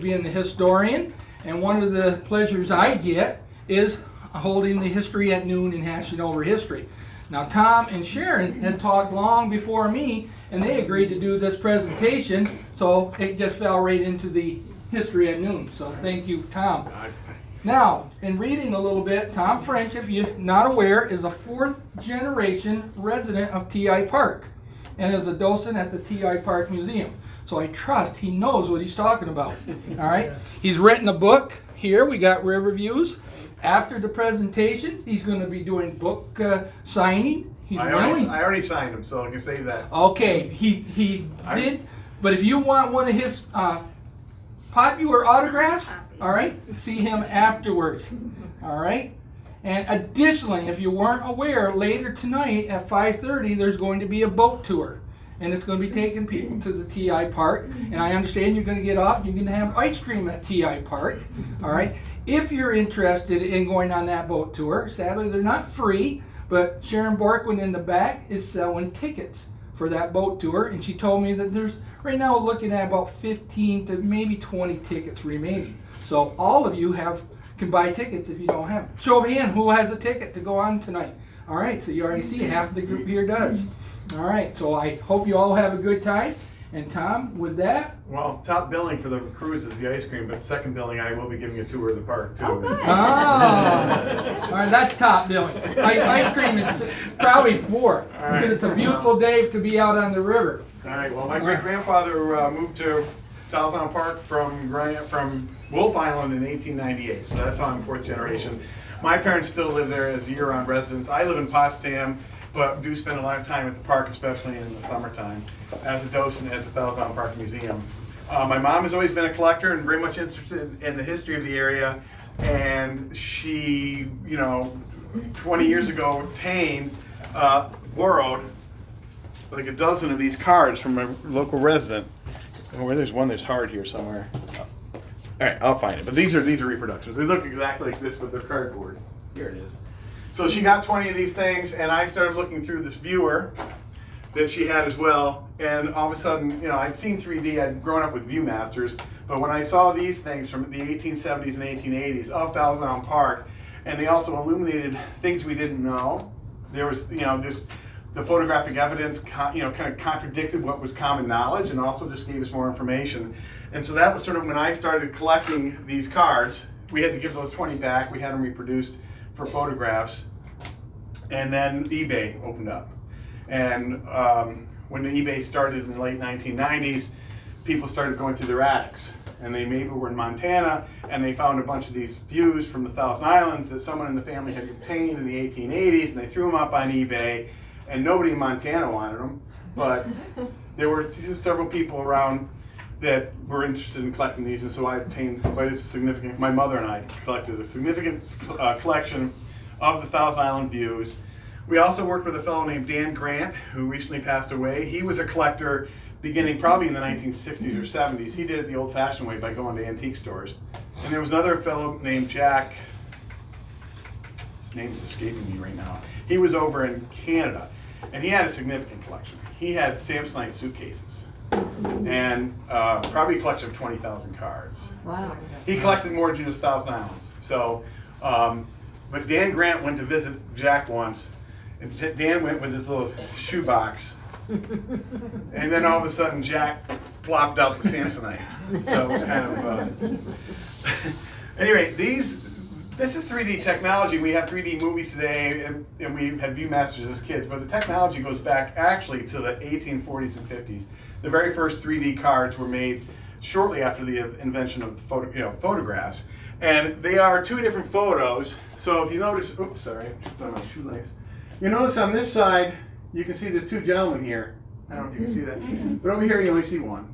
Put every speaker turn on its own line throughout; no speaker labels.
being the historian, and one of the pleasures I get is holding the History at Noon and hashing over history. Now, Tom and Sharon had talked long before me, and they agreed to do this presentation, so it just fell right into the History at Noon. So thank you, Tom. Now, in reading a little bit, Tom French, if you're not aware, is a 4th generation resident of T.I. Park and is a docent at the T.I. Park Museum. So I trust he knows what he's talking about. All right. He's written a book here. We got River Views. After the presentation, he's going to be doing book signing.
I already signed him, so I can save that.
Okay, he did. But if you want one of his popular autographs, all right, see him afterwards. All right. And additionally, if you weren't aware, later tonight at 5:30, there's going to be a boat tour. And it's going to be taking people to the T.I. Park. And I understand you're going to get off. You're going to have ice cream at T.I. Park. All right. If you're interested in going on that boat tour, sadly they're not free, but Sharon Borkman in the back is selling tickets for that boat tour. And she told me that there's right now looking at about 15 to maybe 20 tickets remaining. So all of you can buy tickets if you don't have them. Show of hand, who has a ticket to go on tonight? All right, so you already see half the group here does. All right, so I hope you all have a good time. And Tom, with that?
Well, top billing for the cruise is the ice cream, but second billing, I will be giving a tour of the park too.
Oh, good.
Oh, all right, that's top billing. Ice cream is probably 4 because it's a beautiful day to be out on the river.
All right, well, my great-grandfather moved to Thousand Park from Wolf Island in 1898, so that's how I'm 4th generation. My parents still live there as year-round residents. I live in Potsdam, but do spend a lot of time at the park, especially in the summertime, as a docent at the Thousand Park Museum. My mom has always been a collector and very much interested in the history of the area, and she, 20 years ago, borrowed like a dozen of these cards from a local resident. Where there's one that's hard here somewhere. All right, I'll find it. But these are reproductions. They look exactly like this, but they're cardboard. Here it is. So she got 20 of these things, and I started looking through this viewer that she had as well. And all of a sudden, I'd seen 3D. I'd grown up with Viewmasters, but when I saw these things from the 1870s and 1880s of Thousand Island Park, and they also illuminated things we didn't know. There was, the photographic evidence, kind of contradicted what was common knowledge, and also just gave us more information. And so that was sort of when I started collecting these cards. We had to give those 20 back. We had them reproduced for photographs, and then eBay opened up. And when the eBay started in the late 1990s, people started going through their attics, and they maybe were in Montana, and they found a bunch of these views from the Thousand Islands that someone in the family had obtained in the 1880s, and they threw them up on eBay. And nobody in Montana wanted them, but there were several people around that were interested in collecting these, and so I obtained quite a significant, my mother and I collected a significant collection of the Thousand Island views. We also worked with a fellow named Dan Grant, who recently passed away. He was a collector beginning probably in the 1960s or 70s. He did it the old-fashioned way by going to antique stores. And there was another fellow named Jack, his name is escaping me right now. He was over in Canada. And he had a significant collection. He had Samsonite suitcases and probably a collection of 20,000 cards.
Wow.
He collected more than just Thousand Islands. So, but Dan Grant went to visit Jack once, and Dan went with his little shoebox. And then all of a sudden, Jack plopped out the Samsonite. So it was kind of... Anyway, this is 3D technology. We have 3D movies today, and we had Viewmasters as kids, but the technology goes back actually to the 1840s and 50s. The very first 3D cards were made shortly after the invention of photographs, and they are 2 different photos. So if you notice, oops, sorry, I tripped on my shoelace. You notice on this side, you can see there's 2 gentlemen here. I don't know if you can see that, but over here you only see one.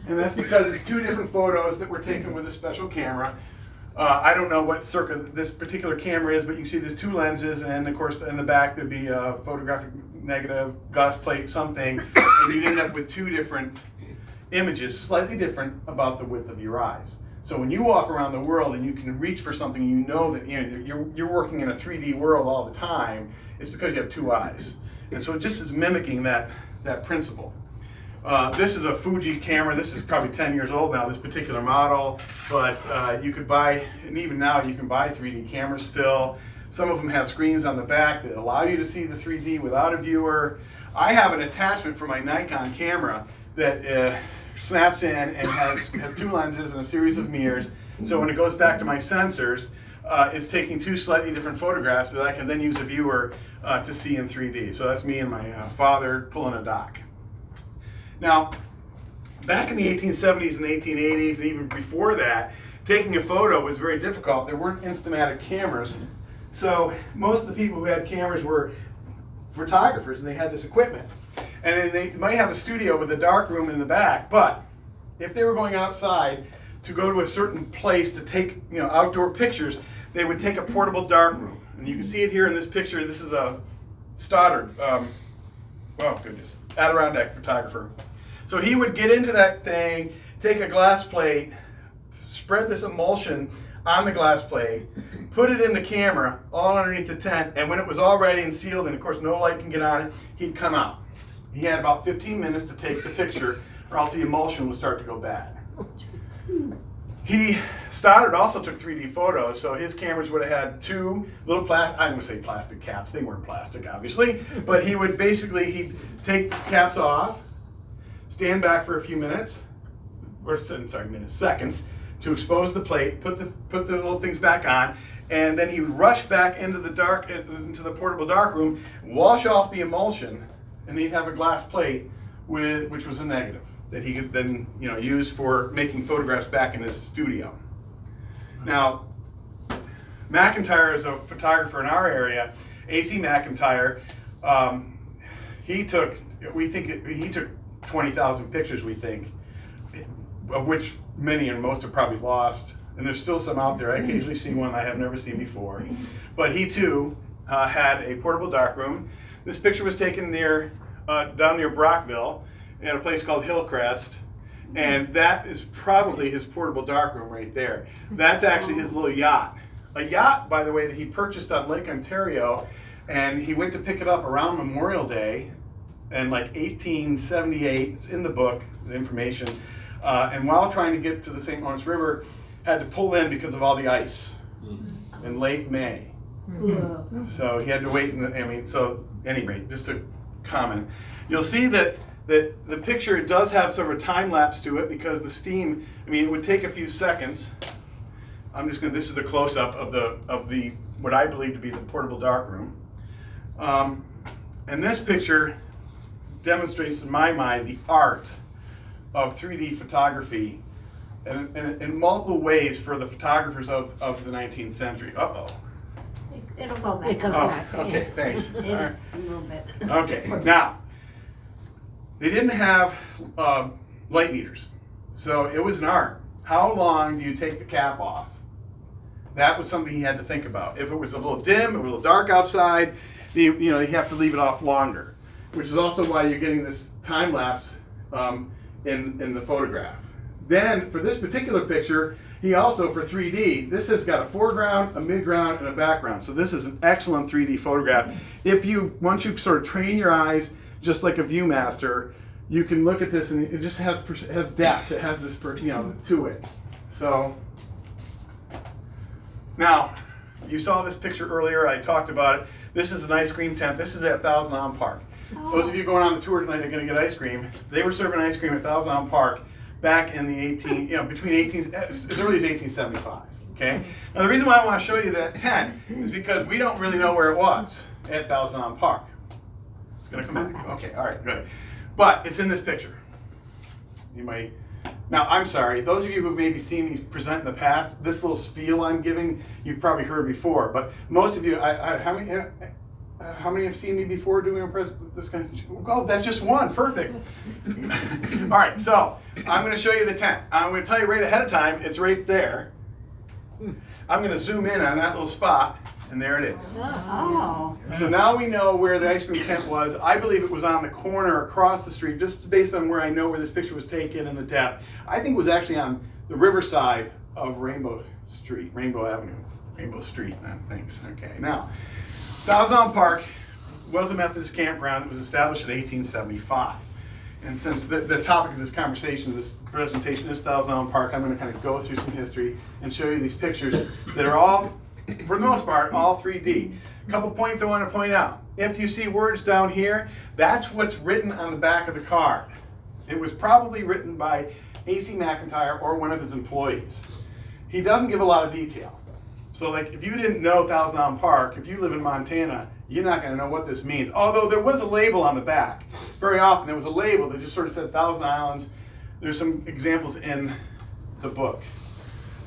And that's because it's 2 different photos that were taken with a special camera. I don't know what circa this particular camera is, but you can see there's 2 lenses, and of course in the back there'd be a photographic negative, glass plate, something, and you'd end up with 2 different images, slightly different about the width of your eyes. So when you walk around the world and you can reach for something, you know that you're working in a 3D world all the time, it's because you have 2 eyes. And so it just is mimicking that principle. This is a Fuji camera. This is probably 10 years old now, this particular model, but you could buy, and even now you can buy 3D cameras still. Some of them have screens on the back that allow you to see the 3D without a viewer. I have an attachment for my Nikon camera that snaps in and has two lenses and a series of mirrors. So when it goes back to my sensors, it's taking two slightly different photographs that I can then use a viewer to see in 3D. So that's me and my father pulling a dock. Now, back in the 1870s and 1880s, and even before that, taking a photo was very difficult. There weren't Instamatic cameras. So most of the people who had cameras were photographers, and they had this equipment. And they might have a studio with a dark room in the back, but if they were going outside to go to a certain place to take outdoor pictures, they would take a portable dark room. And you can see it here in this picture. This is a Stoddard, Adirondack photographer. So he would get into that thing, take a glass plate, spread this emulsion on the glass plate, put it in the camera, all underneath the tent, and when it was all ready and sealed, and of course no light can get on it, he'd come out. He had about 15 minutes to take the picture, or else the emulsion would start to go bad. Stoddard also took 3D photos, so his cameras would have had two little I'm going to say plastic caps. They weren't plastic, obviously, but he'd take the caps off, stand back for a few minutes, seconds, to expose the plate, put the little things back on, and then he would rush back into the portable dark room, wash off the emulsion, and he'd have a glass plate which was a negative that he could then use for making photographs back in his studio. Now, McIntyre is a photographer in our area. AC McIntyre, he took 20,000 pictures, we think, of which many and most are probably lost. And there's still some out there. I occasionally see one I have never seen before. But he too had a portable darkroom. This picture was taken down near Brockville at a place called Hillcrest. And that is probably his portable darkroom right there. That's actually his little yacht. A yacht, by the way, that he purchased on Lake Ontario. And he went to pick it up around Memorial Day in like 1878. It's in the book, the information. And while trying to get to the St. Lawrence River, had to pull in because of all the ice in late May. So he had to wait. So anyway, just a comment. You'll see that the picture does have sort of a time lapse to it because the steam. It would take a few seconds. This is a close up of the what I believe to be the portable darkroom. And this picture demonstrates, in my mind, the art of 3D photography in multiple ways for the photographers of the 19th century. Uh-oh.
It'll go back.
It goes back.
Okay, thanks.
It's
All right.
a little bit.
Okay, now, they didn't have light meters, so it was an art. How long do you take the cap off? That was something he had to think about. If it was a little dim, a little dark outside, you have to leave it off longer, which is also why you're getting this time lapse in the photograph. Then, for this particular picture, he also, for 3D, this has got a foreground, a midground, and a background. So this is an excellent 3D photograph. Once you sort of train your eyes, just like a Viewmaster, you can look at this and it just has depth. It has this, to it. So, now, you saw this picture earlier. I talked about it. This is an ice cream tent. This is at Thousand Elm Park. Those of you going on the tour tonight are going to get ice cream. They were serving ice cream at Thousand Elm Park back in the as early as 1875. Okay. Now the reason why I want to show you that tent is because we don't really know where it was at Thousand Elm Park. It's going to come back. Okay. All right. Good. But it's in this picture. Now I'm sorry. Those of you who've maybe seen me present in the past, this little spiel I'm giving, you've probably heard before. But most of you, how many have seen me before doing this kind of? Oh, that's just one. Perfect. All right, so I'm going to show you the tent. I'm going to tell you right ahead of time, it's right there. I'm going to zoom in on that little spot, and there it is.
Oh.
So now we know where the ice cream tent was. I believe it was on the corner across the street, just based on where I know where this picture was taken and the depth. I think it was actually on the riverside of Rainbow Street. Thanks. Okay, now. Thousand Elm Park was a Methodist campground that was established in 1875. And since the topic of this conversation, this presentation is Thousand Island Park, I'm going to kind of go through some history and show you these pictures that are all, for the most part, all 3D. A couple points I want to point out. If you see words down here, that's what's written on the back of the card. It was probably written by A.C. McIntyre or one of his employees. He doesn't give a lot of detail. So like if you didn't know Thousand Island Park, if you live in Montana, you're not going to know what this means. Although there was a label on the back. Very often there was a label that just sort of said Thousand Islands. There's some examples in the book.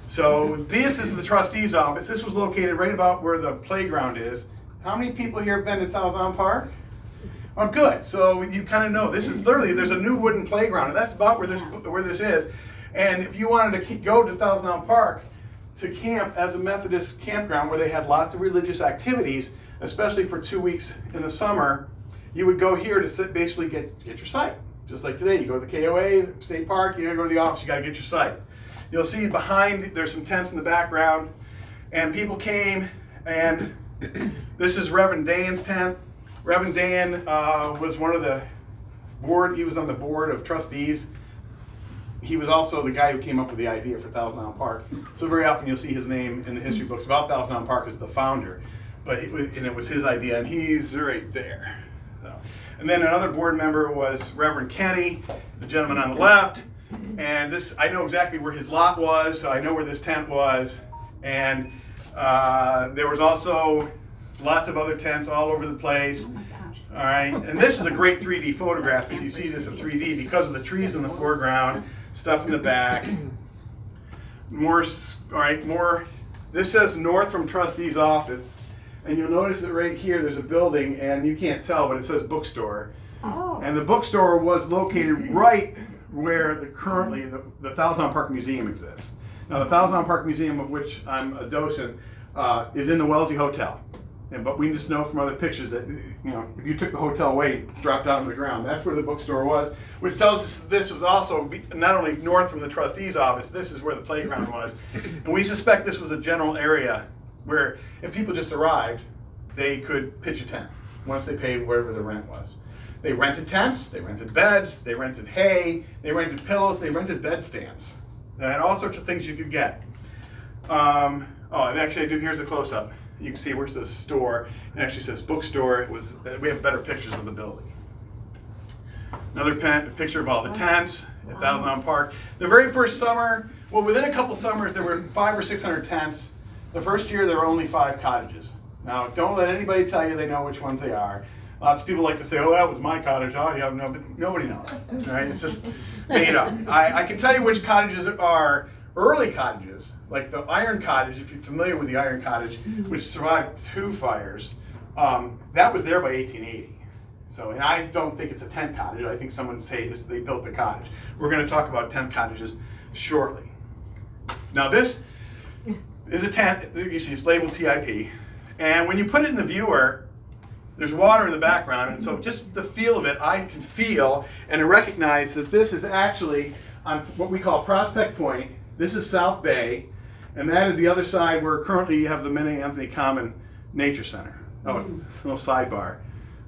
So this is the trustee's office. This was located right about where the playground is. How many people here have been to Thousand Island Park? Oh, good. So you kind of know. This is literally, there's a new wooden playground, and that's about where this is. And if you wanted to go to Thousand Island Park to camp as a Methodist campground where they had lots of religious activities, especially for 2 weeks in the summer, you would go here to basically get your site. Just like today, you go to the KOA, state park, you gotta go to the office, you gotta get your site. You'll see behind, there's some tents in the background, and people came, and this is Reverend Dan's tent. Reverend Dan was one of the board, he was on the board of trustees. He was also the guy who came up with the idea for Thousand Island Park. So very often you'll see his name in the history books about Thousand Island Park as the founder. But it was his idea, and he's right there. So. And then another board member was Reverend Kenny, the gentleman on the left. And this, I know exactly where his lot was, so I know where this tent was. And there was also lots of other tents all over the place.
Oh my gosh.
All right, and this is a great 3D photograph if you see this in 3D because of the trees in the foreground, stuff in the back. More. This says north from trustee's office. And you'll notice that right here there's a building, and you can't tell, but it says bookstore.
Oh.
And the bookstore was located right where currently the Thousand Island Park Museum exists. Now the Thousand Island Park Museum, of which I'm a docent, is in the Wellesley Hotel. But we just know from other pictures that if you took the hotel away, it's dropped down to the ground. That's where the bookstore was, which tells us that this was also not only north from the trustee's office, this is where the playground was. And we suspect this was a general area where if people just arrived, they could pitch a tent once they paid whatever the rent was. They rented tents, they rented beds, they rented hay, they rented pillows, they rented bed stands. They had all sorts of things you could get. And actually here's a close-up. You can see where it says store. It actually says bookstore. We have better pictures of the building. Another picture of all the tents at Thousand Island Park. The very first summer, within a couple summers, there were 500 or 600 tents. The first year, there were only 5 cottages. Now, don't let anybody tell you they know which ones they are. Lots of people like to say, oh, that was my cottage. Oh, yeah, no, but nobody knows. Right? It's just made up. I can tell you which cottages are early cottages, like the Iron Cottage, if you're familiar with the Iron Cottage, which survived 2 fires. That was there by 1880. So, and I don't think it's a tent cottage. I think someone say they built the cottage. We're going to talk about tent cottages shortly. Now, this is a tent. You see it's labeled TIP. And when you put it in the viewer, there's water in the background. And so just the feel of it, I can feel and recognize that this is actually on what we call Prospect Point. This is South Bay. And that is the other side where currently you have the Minnie Anthony Common Nature Center. Oh, a little sidebar.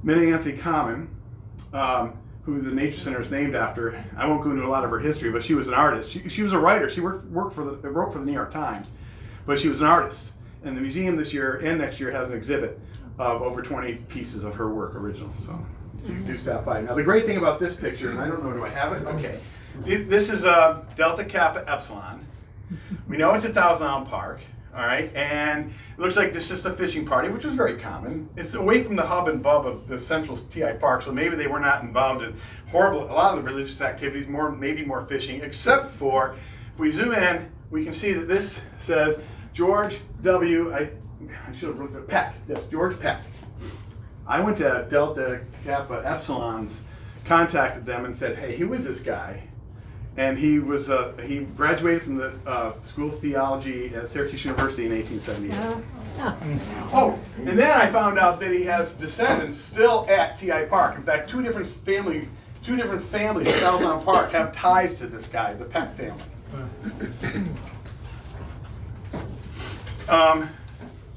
Minnie Anthony Common, who the Nature Center is named after. I won't go into a lot of her history, but she was an artist. She was a writer. She wrote for the New York Times, but she was an artist. And the museum this year and next year has an exhibit of over 20 pieces of her work, original. So you do stop by. Now the great thing about this picture, and I don't know, do I have it? Okay. This is Delta Kappa Epsilon. We know it's at Thousand Island Park. All right, and it looks like this is just a fishing party, which was very common. It's away from the hub and bub of the central TI Park, so maybe they were not involved in a lot of the religious activities, maybe more fishing, except for, if we zoom in, we can see that this says George W. I should have looked at Peck. Yes, George Peck. I went to Delta Kappa Epsilon's, contacted them and said, hey, who is this guy? And he graduated from the School of Theology at Syracuse University in 1878. Oh, and then I found out that he has descendants still at TI Park. In fact, two different families at Thousand Island Park have ties to this guy, the Peck family.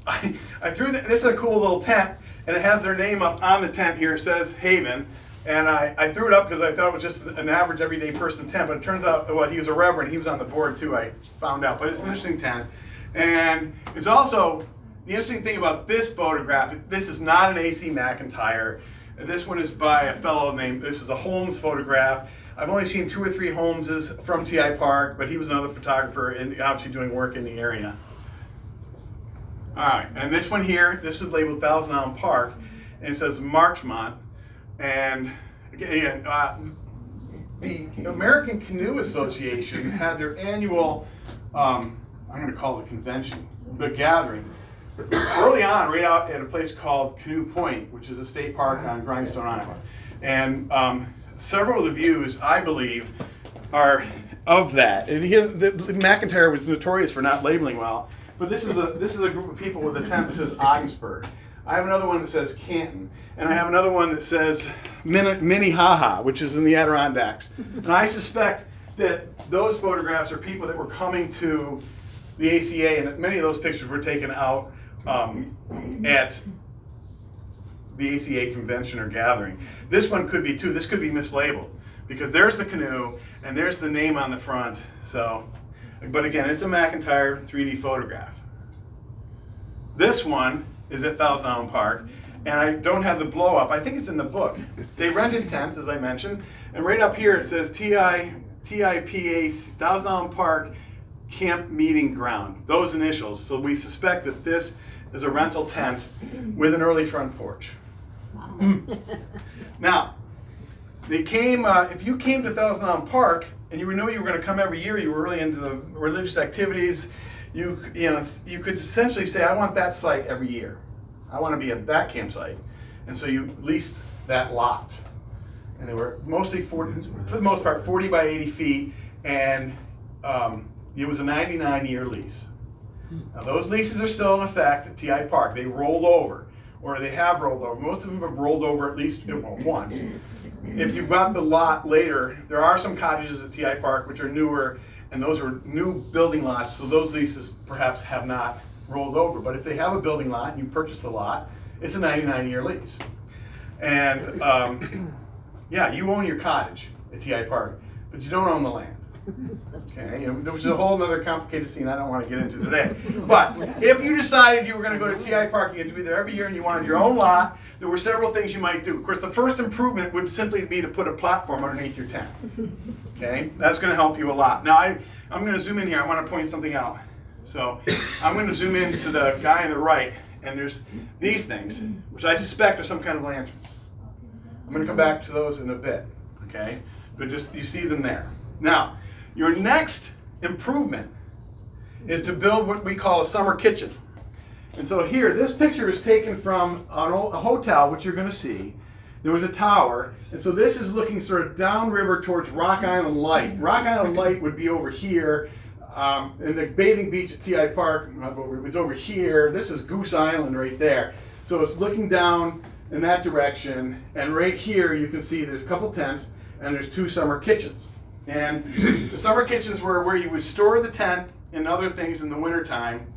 I threw this is a cool little tent, and it has their name up on the tent here. It says Haven. And I threw it up because I thought it was just an average everyday person tent, but it turns out, well, he was a reverend. He was on the board too, I found out. But it's an interesting tent. And it's also, the interesting thing about this photograph, this is not an AC McIntyre. This one is by a fellow named, this is a Holmes photograph. I've only seen 2 or 3 Holmeses from TI Park, but he was another photographer and obviously doing work in the area. All right, and this one here, this is labeled Thousand Island Park, and it says Marchmont. And again, the American Canoe Association had their annual, I'm going to call it a convention, the gathering, early on, right out at a place called Canoe Point, which is a state park on Grindstone Island. And several of the views, I believe, are of that. And McIntyre was notorious for not labeling well, but this is a group of people with a tent that says Ogdensburg. I have another one that says Canton, and I have another one that says Minnehaha, which is in the Adirondacks. And I suspect that those photographs are people that were coming to the ACA, and that many of those pictures were taken out at the ACA convention or gathering. This one could be too. This could be mislabeled because there's the canoe and there's the name on the front. So, but again, it's a McIntyre 3D photograph. This one is at Thousand Island Park, and I don't have the blow up. I think it's in the book. They rented tents, as I mentioned, and right up here it says TIPA Thousand Island Park Camp Meeting Ground. Those initials. So we suspect that this is a rental tent with an early front porch. Now, they came. If you came to Thousand Island Park and you knew you were going to come every year, you were really into the religious activities. You could essentially say, I want that site every year. I want to be at that campsite, and so you leased that lot. And they were mostly for the most part 40 by 80 feet, and it was a 99-year lease. Now those leases are still in effect at TI Park. They rolled over, or they have rolled over. Most of them have rolled over at least once. If you bought the lot later, there are some cottages at TI Park which are newer, and those are new building lots, so those leases perhaps have not rolled over. But if they have a building lot and you purchase the lot, it's a 99-year lease. And yeah, you own your cottage at TI Park, but you don't own the land. Okay, which is a whole other complicated scene I don't want to get into today. But if you decided you were going to go to TI Park, you had to be there every year and you wanted your own lot, there were several things you might do. Of course, the first improvement would simply be to put a platform underneath your tent. Okay, that's going to help you a lot. Now, I'm going to zoom in here. I want to point something out. So I'm going to zoom in to the guy on the right, and there's these things, which I suspect are some kind of lanterns. I'm going to come back to those in a bit, okay? But just, you see them there. Now, your next improvement is to build what we call a summer kitchen. And so here, this picture is taken from a hotel, which you're going to see. There was a tower, and so this is looking sort of downriver towards Rock Island Light. Rock Island Light would be over here, and the bathing beach at TI Park was over here. This is Goose Island right there. So it's looking down in that direction, and right here you can see there's a couple tents, and there's 2 summer kitchens. And the summer kitchens were where you would store the tent and other things in the wintertime.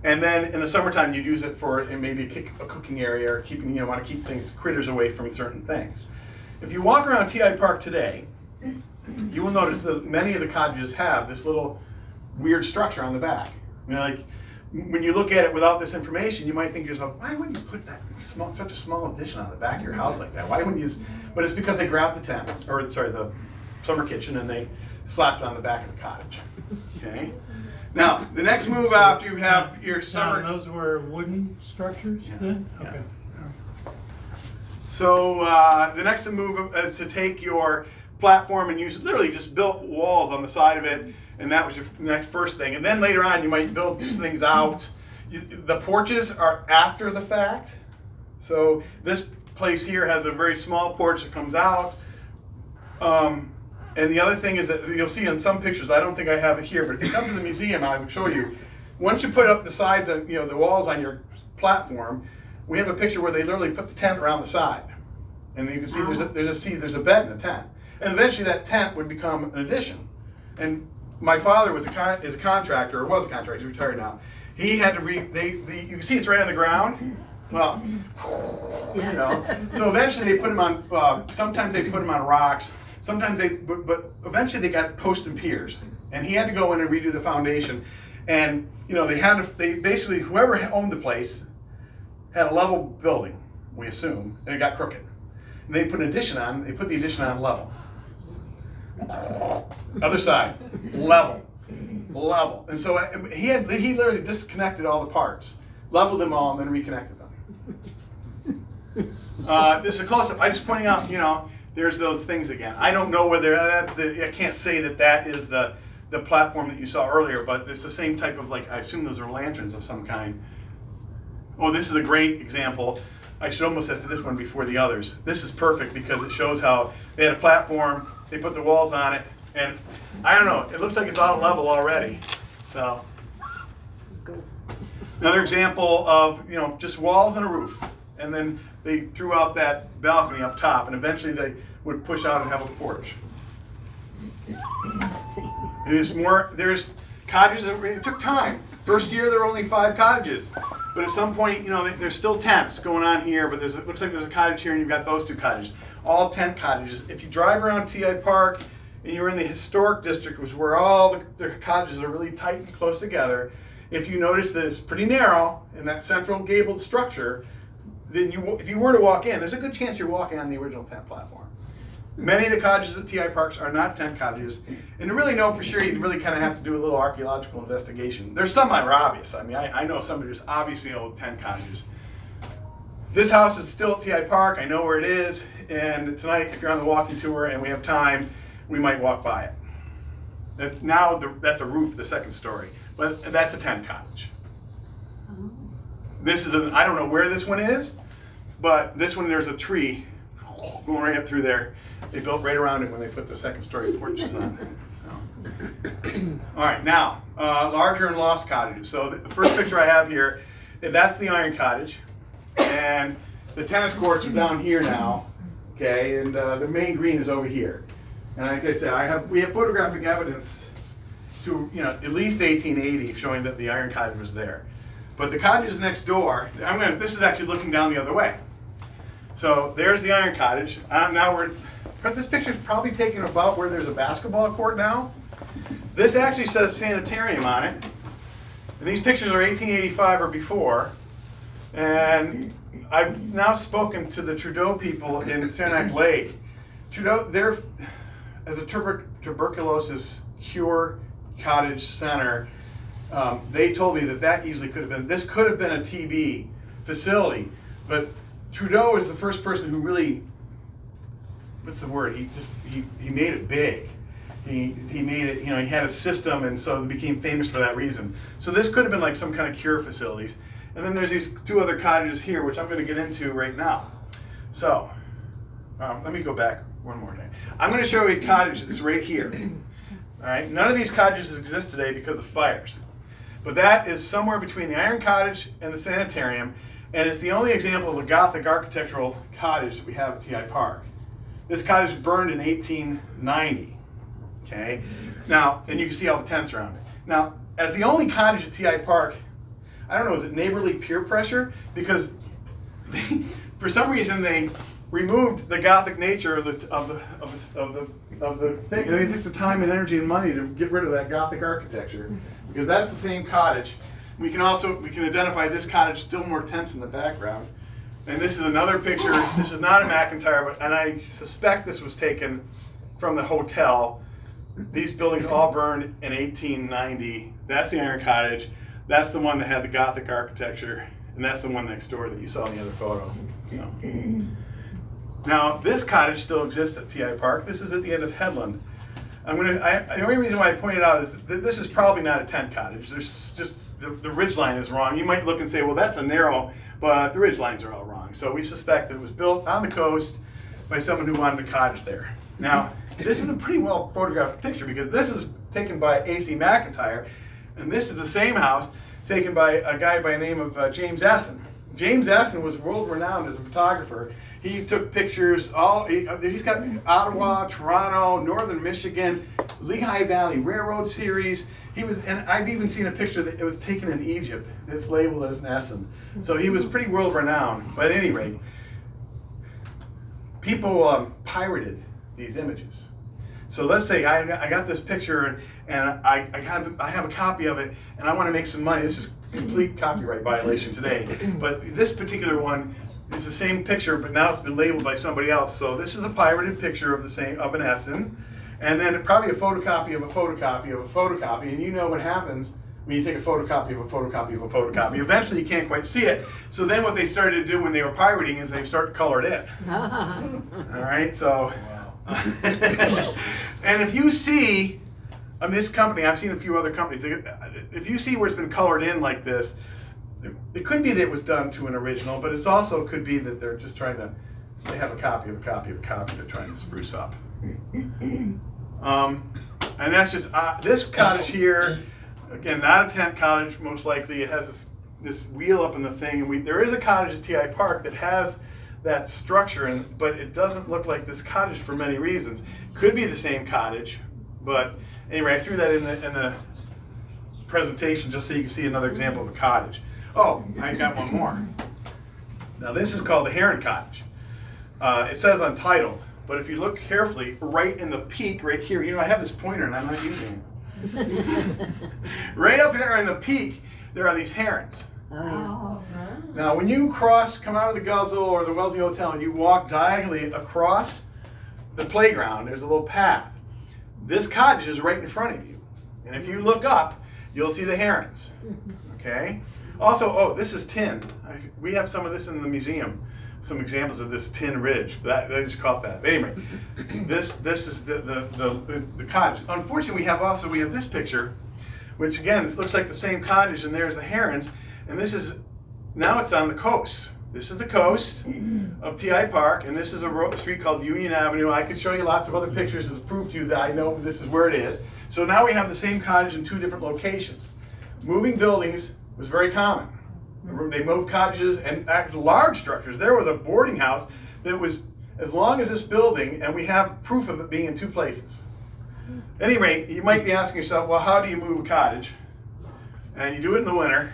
And then in the summertime, you'd use it for maybe a cooking area or keeping, want to keep critters away from certain things. If you walk around TI Park today, you will notice that many of the cottages have this little weird structure on the back. Like when you look at it without this information, you might think to yourself, why wouldn't you put that such a small addition on the back of your house like that? Why wouldn't you? But it's because they grabbed the tent, or sorry, the summer kitchen, and they slapped it on the back of the cottage. Okay. Now, the next move after you have your summer...
Now, those were wooden structures then?
Yeah.
Okay.
So the next move is to take your platform and use literally just built walls on the side of it, and that was your next first thing. And then later on, you might build these things out. The porches are after the fact. So this place here has a very small porch that comes out. And the other thing is that you'll see in some pictures, I don't think I have it here, but if you come to the museum, I will show you. Once you put up the sides and the walls on your platform, we have a picture where they literally put the tent around the side, and you can see there's a bed in the tent, and eventually that tent would become an addition. And my father is a contractor, or was a contractor, he's retired now. He had to you can see it's right on the ground. Well, you know. So eventually they put them on. Sometimes they put them on rocks. Sometimes but eventually they got post and piers, and he had to go in and redo the foundation. And you know, they basically, whoever owned the place had a level building, we assume, and it got crooked. And they put an addition on. They put the addition on level. Other side, level. And so he literally disconnected all the parts, leveled them all, and then reconnected them. This is a close-up. I'm just pointing out, you know, there's those things again. I don't know whether I can't say that is the platform that you saw earlier, but it's the same type of, like, I assume those are lanterns of some kind. Oh, this is a great example. I should almost have this one before the others. This is perfect because it shows how they had a platform, they put the walls on it, and I don't know, it looks like it's on a level already. So, another example of, you know, just walls and a roof. And then they threw out that balcony up top, and eventually they would push out and have a porch. There's cottages, it took time. First year there were only 5 cottages. But at some point, you know, there's still tents going on here, but it looks like there's a cottage here and you've got those 2 cottages. All tent cottages. If you drive around TI Park and you're in the historic district, which is where all the cottages are really tight and close together, if you notice that it's pretty narrow in that central gabled structure, then if you were to walk in, there's a good chance you're walking on the original tent platform. Many of the cottages at TI Parks are not tent cottages, and to really know for sure, you really kind of have to do a little archaeological investigation. There's some that are obvious. I mean, I know some that are just obviously old tent cottages. This house is still at TI Park. I know where it is, and tonight, if you're on the walking tour and we have time, we might walk by it. That's a roof, the second story, but that's a tent cottage. This is I don't know where this one is, but this one, there's a tree going right up through there. They built right around it when they put the second story porches on. So. All right, now, larger and lost cottages. So the first picture I have here, that's the Iron Cottage. And the tennis courts are down here now, okay, and the main green is over here. And like I said, we have photographic evidence to, you know, at least 1880 showing that the Iron Cottage was there. But the cottages next door, this is actually looking down the other way. So there's the Iron Cottage. This picture is probably taken about where there's a basketball court now. This actually says sanitarium on it. And these pictures are 1885 or before. And I've now spoken to the Trudeau people in Adirondack Lake. Trudeau, they're, as a tuberculosis cure cottage center, they told me that easily could have been, this could have been a TB facility. But Trudeau is the first person who really, what's the word? He made it big. He made it, you know, he had a system, and so it became famous for that reason. So this could have been like some kind of cure facilities. And then there's these 2 other cottages here, which I'm going to get into right now. So let me go back one more day. I'm going to show you a cottage that's right here. All right, none of these cottages exist today because of fires. But that is somewhere between the Iron Cottage and the sanitarium, and it's the only example of a Gothic architectural cottage that we have at TI Park. This cottage burned in 1890, okay? Now, and you can see all the tents around it. Now, as the only cottage at TI Park, I don't know, is it neighborly peer pressure? Because for some reason they removed the Gothic nature of the thing. They took the time and energy and money to get rid of that Gothic architecture, because that's the same cottage. We can identify this cottage, still more tents in the background. And this is another picture. This is not a McIntyre, and I suspect this was taken from the hotel. These buildings all burned in 1890. That's the Iron Cottage. That's the one that had the Gothic architecture, and that's the one next door that you saw in the other photo. So. Now, this cottage still exists at TI Park. This is at the end of Headland. The only reason why I pointed out is that this is probably not a tent cottage. There's just, the ridge line is wrong. You might look and say, well, that's a narrow, but the ridge lines are all wrong. So we suspect that it was built on the coast by someone who wanted a cottage there. Now, this is a pretty well photographed picture, because this is taken by A.C. McIntyre, and this is the same house taken by a guy by the name of James Essen. James Essen was world renowned as a photographer, He took pictures. He's got Ottawa, Toronto, Northern Michigan, Lehigh Valley Railroad Series. And I've even seen a picture that it was taken in Egypt. It's labeled as an Essen. So he was pretty world renowned. But at any rate, people pirated these images. So let's say I got this picture and I have a copy of it and I want to make some money. This is complete copyright violation today. But this particular one is the same picture, but now it's been labeled by somebody else. So this is a pirated picture of an Essen. And then probably a photocopy of a photocopy of a photocopy. And you know what happens when you take a photocopy of a photocopy of a photocopy. Eventually you can't quite see it. So then what they started to do when they were pirating is they start to color it in. All right, so. And if you see, this company, I've seen a few other companies, if you see where it's been colored in like this, it could be that it was done to an original, but it also could be that they're just trying to, they have a copy of a copy of a copy they're trying to spruce up. And that's just, this cottage here, again, not a tent cottage, most likely. It has this wheel up in the thing. And there is a cottage at TI Park that has that structure, but it doesn't look like this cottage for many reasons. Could be the same cottage, but anyway, I threw that in the presentation just so you can see another example of a cottage. Oh, I got one more. Now this is called the Heron Cottage. It says untitled, but if you look carefully, right in the peak, right here, I have this pointer and I'm not using it. Right up there in the peak, there are these herons.
Oh.
Now, when you come out of the Guzzle or the Wellesley Hotel and you walk diagonally across the playground, there's a little path. This cottage is right in front of you. And if you look up, you'll see the herons. Okay? Also, this is tin. We have some of this in the museum. Some examples of this tin ridge. I just caught that. But anyway, this is the cottage. Unfortunately, we have this picture, which again, it looks like the same cottage, and there's the herons. And now it's on the coast. This is the coast of TI Park, and this is a street called Union Avenue. I could show you lots of other pictures to prove to you that I know this is where it is. So now we have the same cottage in two different locations. Moving buildings was very common. They moved cottages and large structures. There was a boarding house that was as long as this building, and we have proof of it being in two places. At any rate, you might be asking yourself, well, how do you move a cottage? And you do it in the winter.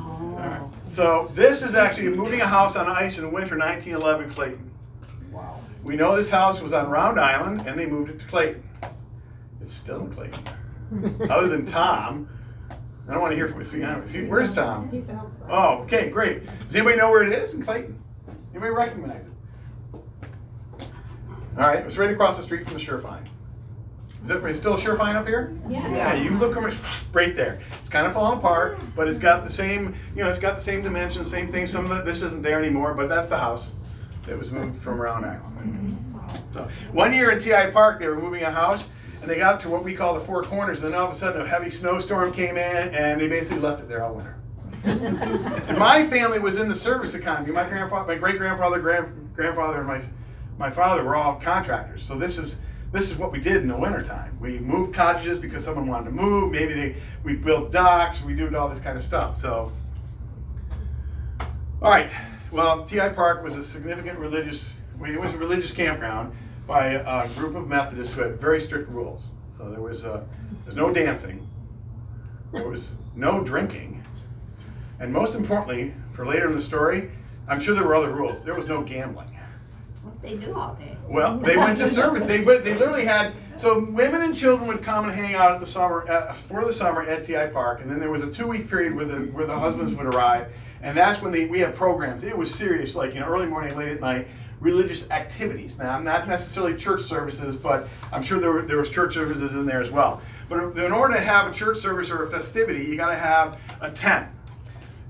Right. So this is actually moving a house on ice in winter 1911 Clayton.
Wow.
We know this house was on Round Island and they moved it to Clayton. It's still in Clayton. Other than Tom. I don't want to hear from you. Where's Tom?
He's outside.
Oh, okay, great. Does anybody know where it is in Clayton? Anybody recognize it? All right, it's right across the street from the Surefine. Is it still Surefine up here?
Yeah.
Yeah, you look right there. It's kind of falling apart, but it's got the same, it's got the same dimensions, same thing. Some of this isn't there anymore, but that's the house that was moved from Round Island. So one year in TI Park, they were moving a house, and they got to what we call the Four Corners, and then all of a sudden a heavy snowstorm came in, and they basically left it there all winter. And my family was in the service economy. My great-grandfather, grandfather, and my father were all contractors. So this is what we did in the wintertime. We moved cottages because someone wanted to move. We built docks. We did all this kind of stuff. So, all right. Well, TI Park was a significant religious campground by a group of Methodists who had very strict rules. So there's no dancing. There was no drinking. And most importantly, for later in the story, I'm sure there were other rules. There was no gambling.
What they do all day?
Well, they went to service. They literally had, so women and children would come and hang out for the summer at TI Park, and then there was a 2-week period where the husbands would arrive, and that's when we had programs. It was serious, like early morning, late at night, religious activities. Now, not necessarily church services, but I'm sure there was church services in there as well. But in order to have a church service or a festivity, you got to have a tent.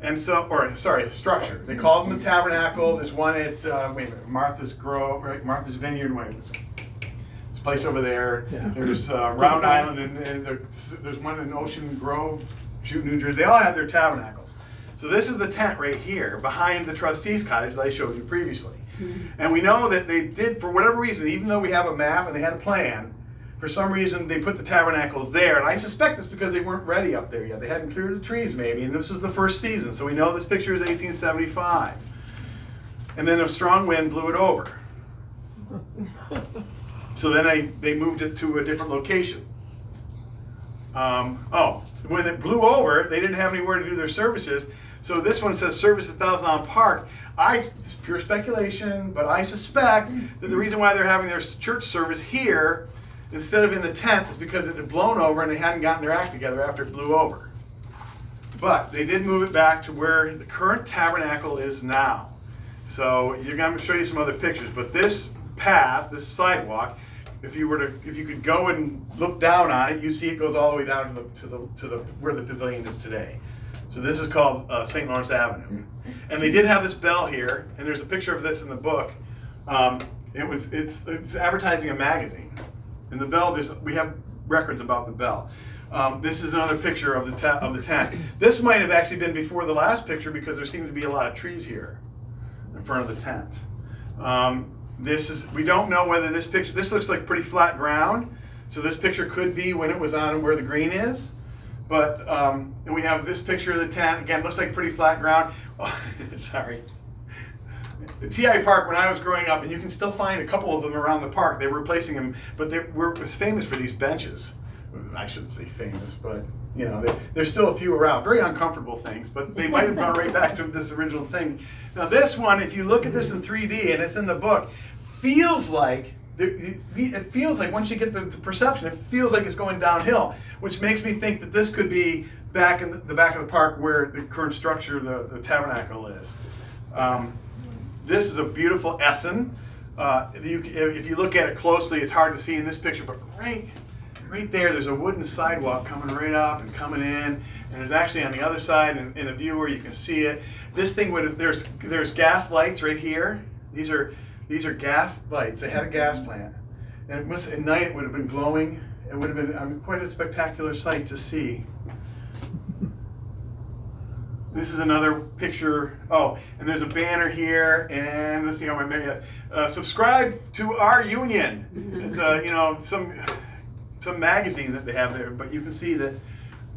And a structure. They called them the Tabernacle. There's one at Martha's Grove, right? Martha's Vineyard. This place over there. Yeah. There's Round Island, and there's one in Ocean Grove, New Jersey. They all had their tabernacles. So this is the tent right here behind the trustees' cottage that I showed you previously. Mm-hmm. And we know that they did, for whatever reason, even though we have a map and they had a plan, for some reason they put the tabernacle there, and I suspect it's because they weren't ready up there yet. They hadn't cleared the trees maybe, and this was the first season, so we know this picture is 1875. and then a strong wind blew it over. So then they moved it to a different location. When it blew over, they didn't have anywhere to do their services. So this one says service at Thousand Island Park. It's pure speculation, but I suspect that the reason why they're having their church service here instead of in the tent is because it had blown over and they hadn't gotten their act together after it blew over. But they did move it back to where the current tabernacle is now. So I'm going to show you some other pictures, but this path, this sidewalk, if you could go and look down on it, you see it goes all the way down to the where the pavilion is today. So this is called St. Lawrence Avenue, and they did have this bell here, and there's a picture of this in the book. It's advertising a magazine, and the bell. We have records about the bell. This is another picture of the tent. This might have actually been before the last picture because there seems to be a lot of trees here in front of the tent. We don't know whether this picture. This looks like pretty flat ground, so this picture could be when it was on where the green is. But and we have this picture of the tent. Again, looks like pretty flat ground. Oh, sorry. The TI Park, when I was growing up, and you can still find a couple of them around the park. They were replacing them, but it was famous for these benches. I shouldn't say famous, but there's still a few around. Very uncomfortable things, but they might have gone right back to this original thing. Now this one, if you look at this in 3D, and it's in the book, feels like once you get the perception, it feels like it's going downhill, which makes me think that this could be back in the back of the park where the current structure, the tabernacle is. This is a beautiful Essen. If you look at it closely, it's hard to see in this picture, but right there's a wooden sidewalk coming right up and coming in, and there's actually on the other side in a view where you can see it. This thing there's gas lights right here. These are gas lights. They had a gas plant, and at night it would have been glowing. It would have been quite a spectacular sight to see. This is another picture. Oh, and there's a banner here, and let's see how my banner is. Subscribe to our union. It's some magazine that they have there, but you can see that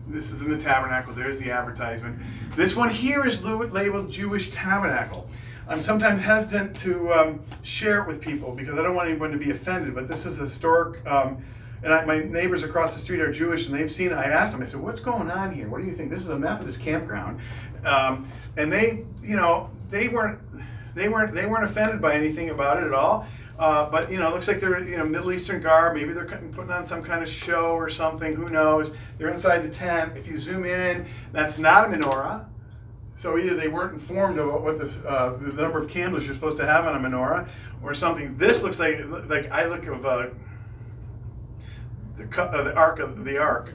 this is in the tabernacle. There's the advertisement. This one here is labeled Jewish Tabernacle. I'm sometimes hesitant to share it with people because I don't want anyone to be offended, but this is a historic, my neighbors across the street are Jewish, and they've seen it. I asked them, I said, what's going on here? What do you think? This is a Methodist campground. And they weren't offended by anything about it at all. But it looks like they're Middle Eastern garb. Maybe they're putting on some kind of show or something. Who knows? They're inside the tent. If you zoom in, that's not a menorah. So either they weren't informed about what the number of candles you're supposed to have on a menorah, or something. This looks like I look of the Ark,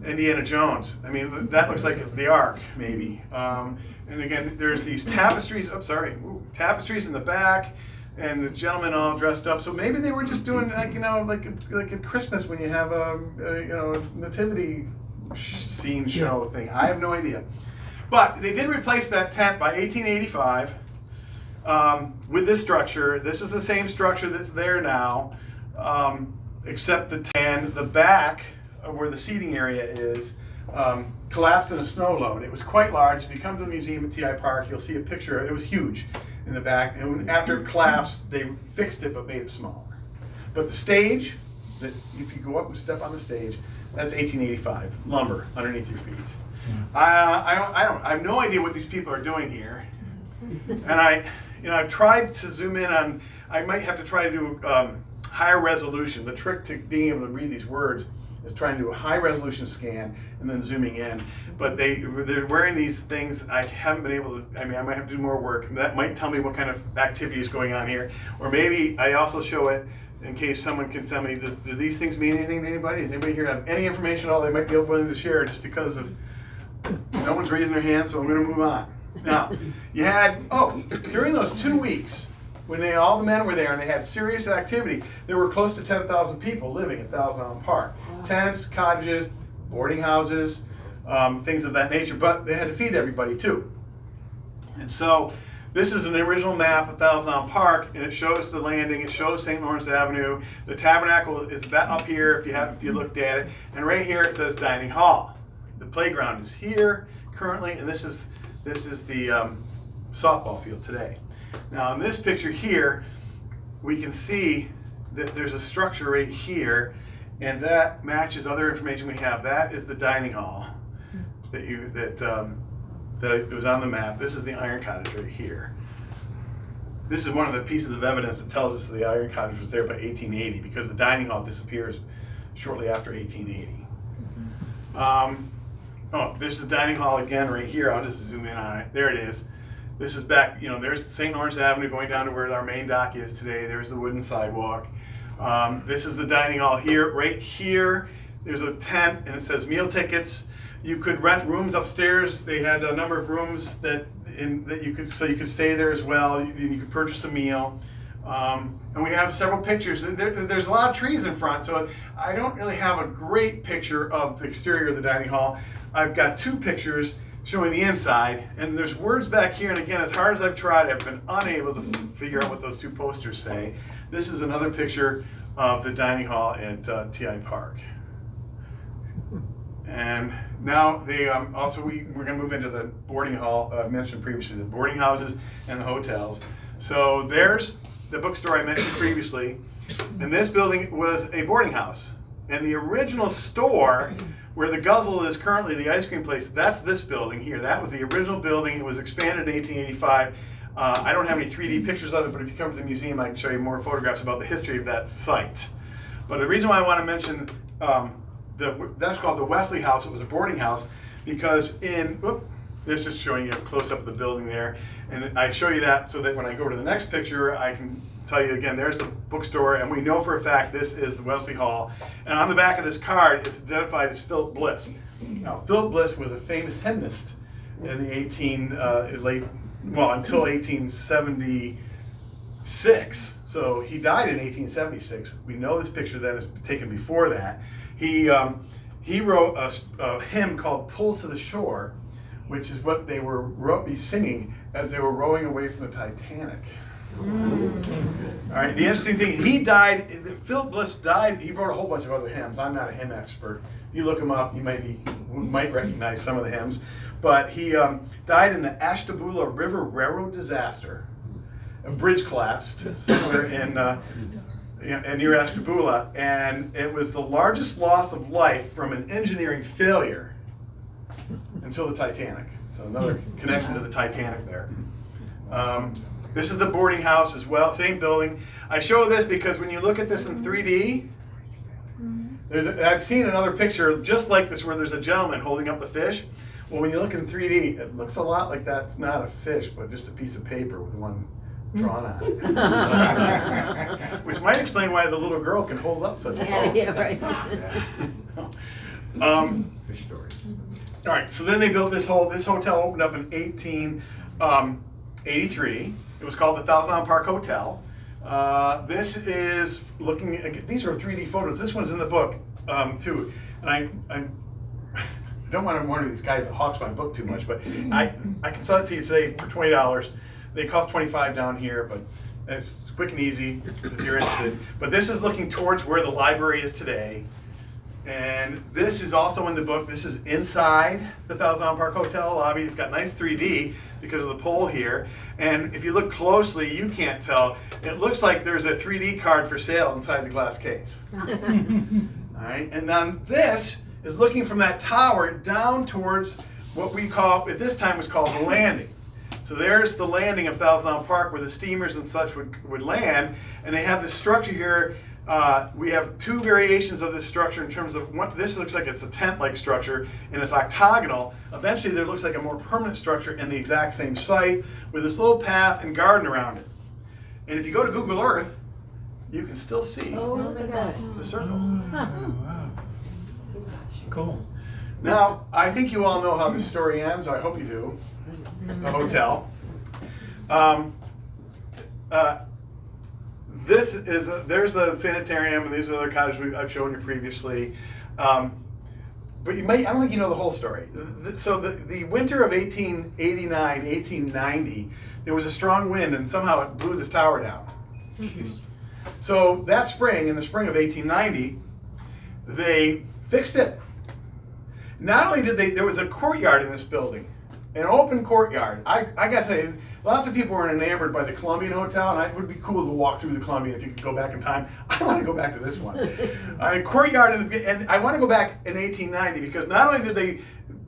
Indiana Jones. I mean, that looks like the Ark, maybe. And again, there's these tapestries. Tapestries in the back. And the gentlemen all dressed up, so maybe they were just doing like at Christmas when you have a nativity scene show thing. I have no idea, but they did replace that tent by 1885 with this structure. This is the same structure that's there now, except the back where the seating area is collapsed in a snow load. It was quite large. If you come to the museum at TI Park, you'll see a picture. It was huge in the back, and after it collapsed, they fixed it but made it smaller. But the stage, if you go up and step on the stage, that's 1885 lumber underneath your feet. I have no idea what these people are doing here, and I've tried to zoom in on. I might have to try to do higher resolution. The trick to being able to read these words is trying to do a high resolution scan and then zooming in. But they're wearing these things. I haven't been able to, I might have to do more work. That might tell me what kind of activity is going on here. Or maybe I also show it in case someone can tell me, do these things mean anything to anybody? Does anybody here have any information at all they might be willing to share just because of, no one's raising their hand, so I'm gonna move on. Now, you had, during those 2 weeks, when all the men were there and they had serious activity, there were close to 10,000 people living at Thousand Island Park. Tents, cottages, boarding houses, things of that nature, but they had to feed everybody too. And so this is an original map of Thousand Island Park, and it shows the landing, it shows St. Lawrence Avenue. The tabernacle is that up here if you looked at it, and right here it says dining hall. The playground is here currently, and this is the softball field today. Now in this picture here, we can see that there's a structure right here, and that matches other information we have. That is the dining hall that it was on the map. This is the iron cottage right here. This is one of the pieces of evidence that tells us that the iron cottage was there by 1880, because the dining hall disappears shortly after 1880. Oh, there's the dining hall again right here. I'll just zoom in on it. There it is. This is back, there's St. Lawrence Avenue going down to where our main dock is today. There's the wooden sidewalk. This is the dining hall here. Right here, there's a tent, and it says meal tickets. You could rent rooms upstairs. They had a number of rooms that you could stay there as well. You could purchase a meal. And we have several pictures. There's a lot of trees in front, so I don't really have a great picture of the exterior of the dining hall. I've got two pictures showing the inside, and there's words back here, and again, as hard as I've tried, I've been unable to figure out what those two posters say. This is another picture of the dining hall at TI Park. And now we're going to move into the boarding hall I mentioned previously, the boarding houses and the hotels. So there's the bookstore I mentioned previously, and this building was a boarding house. And the original store where the Guzzle is currently, the ice cream place, that's this building here. That was the original building. It was expanded in 1885. I don't have any 3D pictures of it, but if you come to the museum, I can show you more photographs about the history of that site. But the reason why I want to mention that's called the Wesley House. It was a boarding house because this is showing you a close-up of the building there. And I show you that so that when I go to the next picture, I can tell you again, there's the bookstore, and we know for a fact this is the Wesley Hall. And on the back of this card, it's identified as Philip Bliss. Now, Philip Bliss was a famous hymnist in the until 1876. So he died in 1876. We know this picture then is taken before that. He wrote a hymn called "Pull to the Shore," which is what they were singing as they were rowing away from the Titanic. All right. The interesting thing, Philip Bliss died. He wrote a whole bunch of other hymns. I'm not a hymn expert. If you look him up, you might recognize some of the hymns. But he died in the Ashtabula River Railroad disaster. A bridge collapsed somewhere near Ashtabula, and it was the largest loss of life from an engineering failure until the Titanic. So another connection to the Titanic there. This is the boarding house as well, same building. I show this because when you look at this in 3D, I've seen another picture just like this where there's a gentleman holding up the fish. Well, when you look in 3D, it looks a lot like that's not a fish, but just a piece of paper with one drawn on it. Which might explain why the little girl can hold up such a boat.
Yeah, right.
Fish stories. All right, so then they built this hotel opened up in 1883. It was called the $1,000 Park Hotel. This is these are 3D photos. This one's in the book too. And I don't want to one of these guys that hawks my book too much, but I can sell it to you today for $20. They cost $25 down here, but it's quick and easy if you're interested. But this is looking towards where the library is today. And this is also in the book. This is inside the $1,000 Park Hotel lobby. It's got nice 3D because of the pole here. And if you look closely, you can't tell. It looks like there's a 3D card for sale inside the glass case. All right, and then this is looking from that tower down towards what we call, at this time was called the landing. So there's the landing of $1,000 Park where the steamers and such would land. And they have this structure here. We have two variations of this structure in terms of what this looks like. It's a tent-like structure and it's octagonal. Eventually there looks like a more permanent structure in the exact same site with this little path and garden around it. And if you go to Google Earth, you can still see the circle.
Wow. Cool.
Now, I think you all know how this story ends, or I hope you do. The hotel. There's the sanitarium, and these are the other cottages I've shown you previously. But I don't think you know the whole story. So the winter of 1889, 1890, there was a strong wind, and somehow it blew this tower down. So that spring, in the spring of 1890, they fixed it. Not only did there was a courtyard in this building. an open courtyard. I got to tell you, lots of people were enamored by the Columbian Hotel, and it would be cool to walk through the Columbian if you could go back in time. I want to go back to this one. Courtyard, and I want to go back in 1890 because not only did they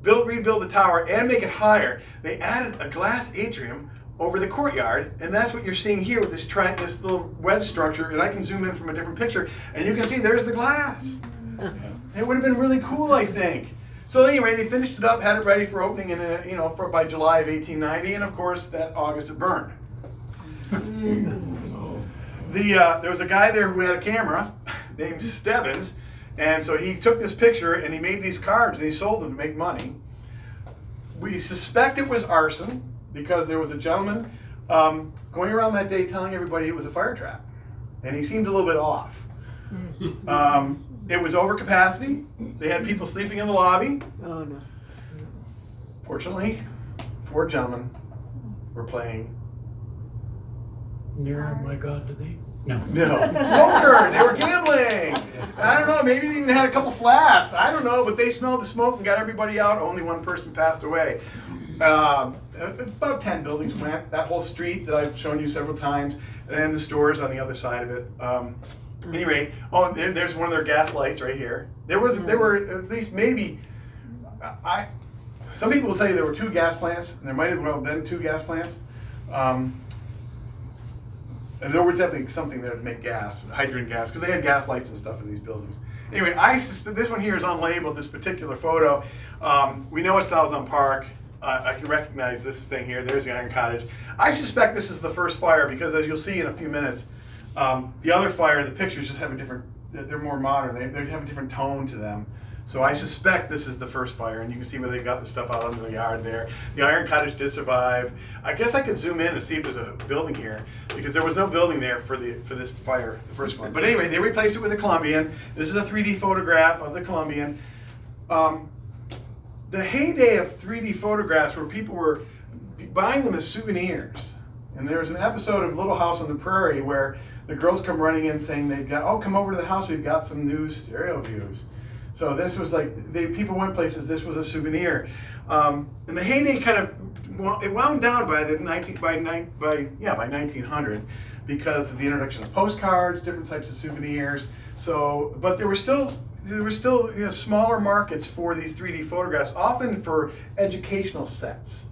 rebuild the tower and make it higher, they added a glass atrium over the courtyard, and that's what you're seeing here with this little wedge structure. And I can zoom in from a different picture, and you can see there's the glass. It would have been really cool, I think. So anyway, they finished it up, had it ready for opening in by July of 1890, and of course that August it burned. There was a guy there who had a camera named Stebbins, and so he took this picture and he made these cards and he sold them to make money. We suspect it was arson because there was a gentleman going around that day telling everybody it was a fire trap, and he seemed a little bit off. It was over capacity. They had people sleeping in the lobby.
Oh no.
Fortunately, 4 gentlemen were playing.
Near my God to thee? No.
No. Poker! They were gambling! I don't know, maybe they even had a couple flasks. I don't know, but they smelled the smoke and got everybody out. Only one person passed away. About 10 buildings went. That whole street that I've shown you several times, and the stores on the other side of it. Anyway, there's one of their gas lights right here. There were at least maybe, some people will tell you there were 2 gas plants, and there might have well been 2 gas plants. And there was definitely something there to make gas, hydrogen gas, because they had gas lights and stuff in these buildings. Anyway, this one here is unlabeled, this particular photo. We know it's Thousand Park. I can recognize this thing here. There's the Iron Cottage. I suspect this is the first fire because, as you'll see in a few minutes, the other fire, the pictures just have a different, they're more modern. They have a different tone to them. So I suspect this is the first fire, and you can see where they got the stuff out in the yard there. The Iron Cottage did survive. I guess I could zoom in and see if there's a building here, because there was no building there for this fire, the first one. But anyway, they replaced it with a Columbian. This is a 3D photograph of the Columbian. The heyday of 3D photographs where people were buying them as souvenirs. And there was an episode of Little House on the Prairie where the girls come running in saying come over to the house, we've got some new stereo views. So this was like, people went places, this was a souvenir. And the heyday it wound down by 1900 because of the introduction of postcards, different types of souvenirs. So, but there were still smaller markets for these 3D photographs, often for educational sets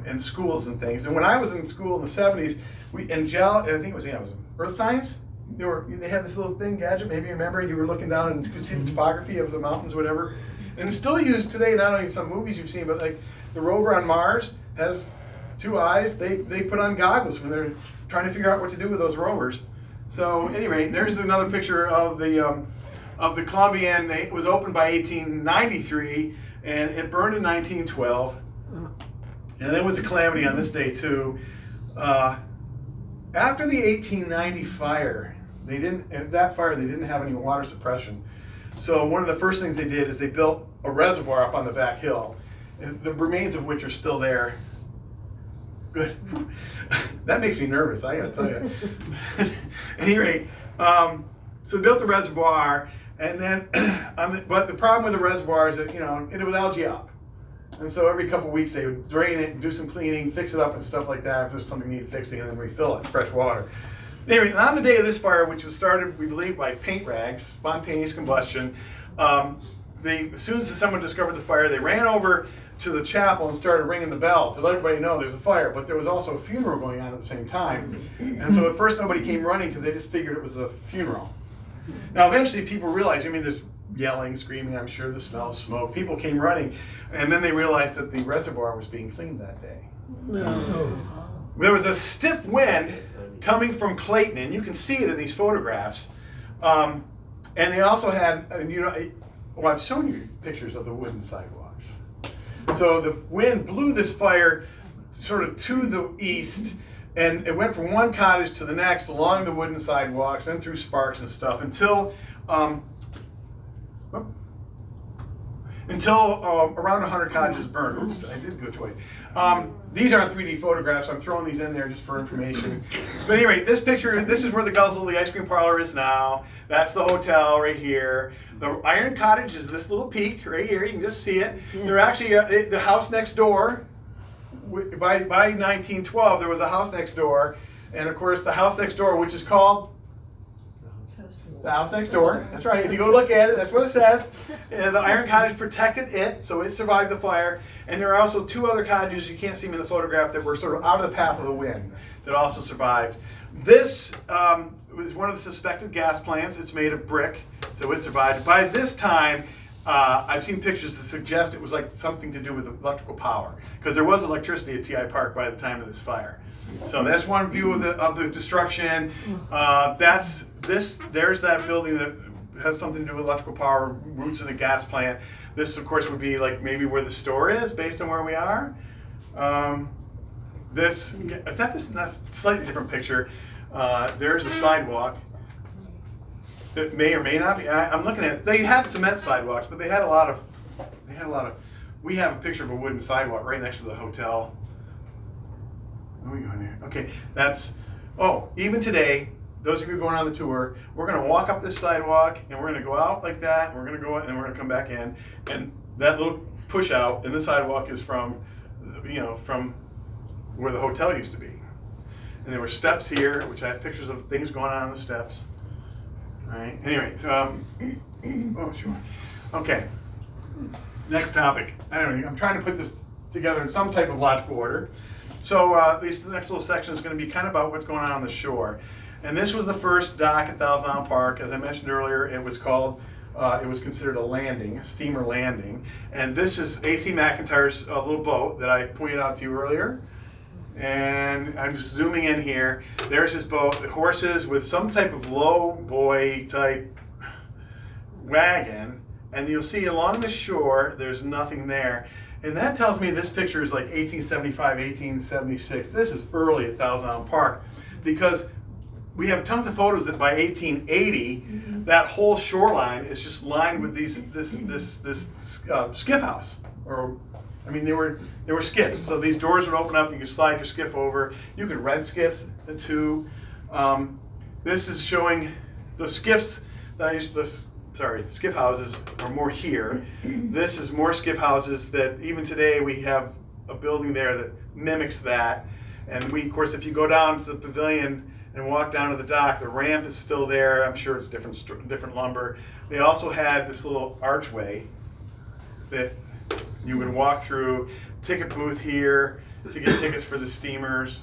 in schools and things. And when I was in school in the 70s, I think it was Earth Science. They had this little gadget, maybe you remember, you were looking down and you could see the topography of the mountains, whatever. And it's still used today, not only in some movies you've seen, but like the rover on Mars has 2 eyes. They put on goggles when they're trying to figure out what to do with those rovers. So anyway, there's another picture of the Columbian. It was opened by 1893, and it burned in 1912. And there was a calamity on this day too. After the 1890 fire, they didn't have any water suppression. So one of the first things they did is they built a reservoir up on the back hill, the remains of which are still there. Good. That makes me nervous, I gotta tell you. At any rate, so they built the reservoir, and then, but the problem with the reservoir is that, it would algae up. And so every couple of weeks they would drain it, do some cleaning, fix it up and stuff like that if there's something needed fixing, and then refill it, fresh water. Anyway, on the day of this fire, which was started, we believe, by paint rags, spontaneous combustion, as soon as someone discovered the fire, they ran over to the chapel and started ringing the bell to let everybody know there's a fire, but there was also a funeral going on at the same time. And so at first nobody came running because they just figured it was a funeral. Now eventually people realized, there's yelling, screaming, I'm sure, the smell of smoke. People came running, and then they realized that the reservoir was being cleaned that day.
No.
There was a stiff wind coming from Clayton, and you can see it in these photographs. And they also had, I've shown you pictures of the wooden sidewalks. So the wind blew this fire sort of to the east, and it went from one cottage to the next along the wooden sidewalks, then through sparks and stuff until around 100 cottages burned. Oops, I did go twice. These aren't 3D photographs. I'm throwing these in there just for information. But anyway, this picture, this is where the Guzzle, the ice cream parlor, is now. That's the hotel right here. The Iron Cottage is this little peak right here. You can just see it. They're actually, the house next door by 1912, there was a house next door, and of course the house next door, which is called the house next door. That's right. If you go look at it, that's what it says. The iron cottage protected it, so it survived the fire. And there are also two other cottages, you can't see them in the photograph, that were sort of out of the path of the wind that also survived. This was one of the suspected gas plants. It's made of brick, so it survived. By this time, I've seen pictures that suggest it was like something to do with electrical power, because there was electricity at TI Park by the time of this fire. So that's one view of the destruction. There's that building that has something to do with electrical power, roots in a gas plant. This, of course, would be like maybe where the store is, based on where we are. That's a slightly different picture. There's a sidewalk that may or may not be. I'm looking at it. They had cement sidewalks, but they had a lot of. We have a picture of a wooden sidewalk right next to the hotel. Where are we going here? Okay, even today, those of you going on the tour, we're going to walk up this sidewalk and we're going to go out like that. And we're going to go and we're going to come back in, and that little push out in the sidewalk is from where the hotel used to be. And there were steps here, which I have pictures of things going on the steps. All right. Anyway, oh sure. Okay. Next topic. I'm trying to put this together in some type of logical order. So this next little section is going to be kind of about what's going on the shore. And this was the first dock at Thousand Island Park. As I mentioned earlier, it was considered a landing, a steamer landing. And this is A.C. McIntyre's little boat that I pointed out to you earlier. And I'm just zooming in here. There's his boat, the horses with some type of low boy type wagon. And you'll see along the shore, there's nothing there. And that tells me this picture is like 1875, 1876. This is early at Thousand Island Park, because we have tons of photos that by 1880, that whole shoreline is just lined with this skiff house. They were skiffs. So these doors would open up, and you could slide your skiff over. You could rent skiffs too. This is showing the skiffs that I used to. Skiff houses are more here. This is more skiff houses that even today we have a building there that mimics that. And of course, if you go down to the pavilion and walk down to the dock, the ramp is still there. I'm sure it's different lumber. They also had this little archway that you would walk through. Ticket booth here to get tickets for the steamers.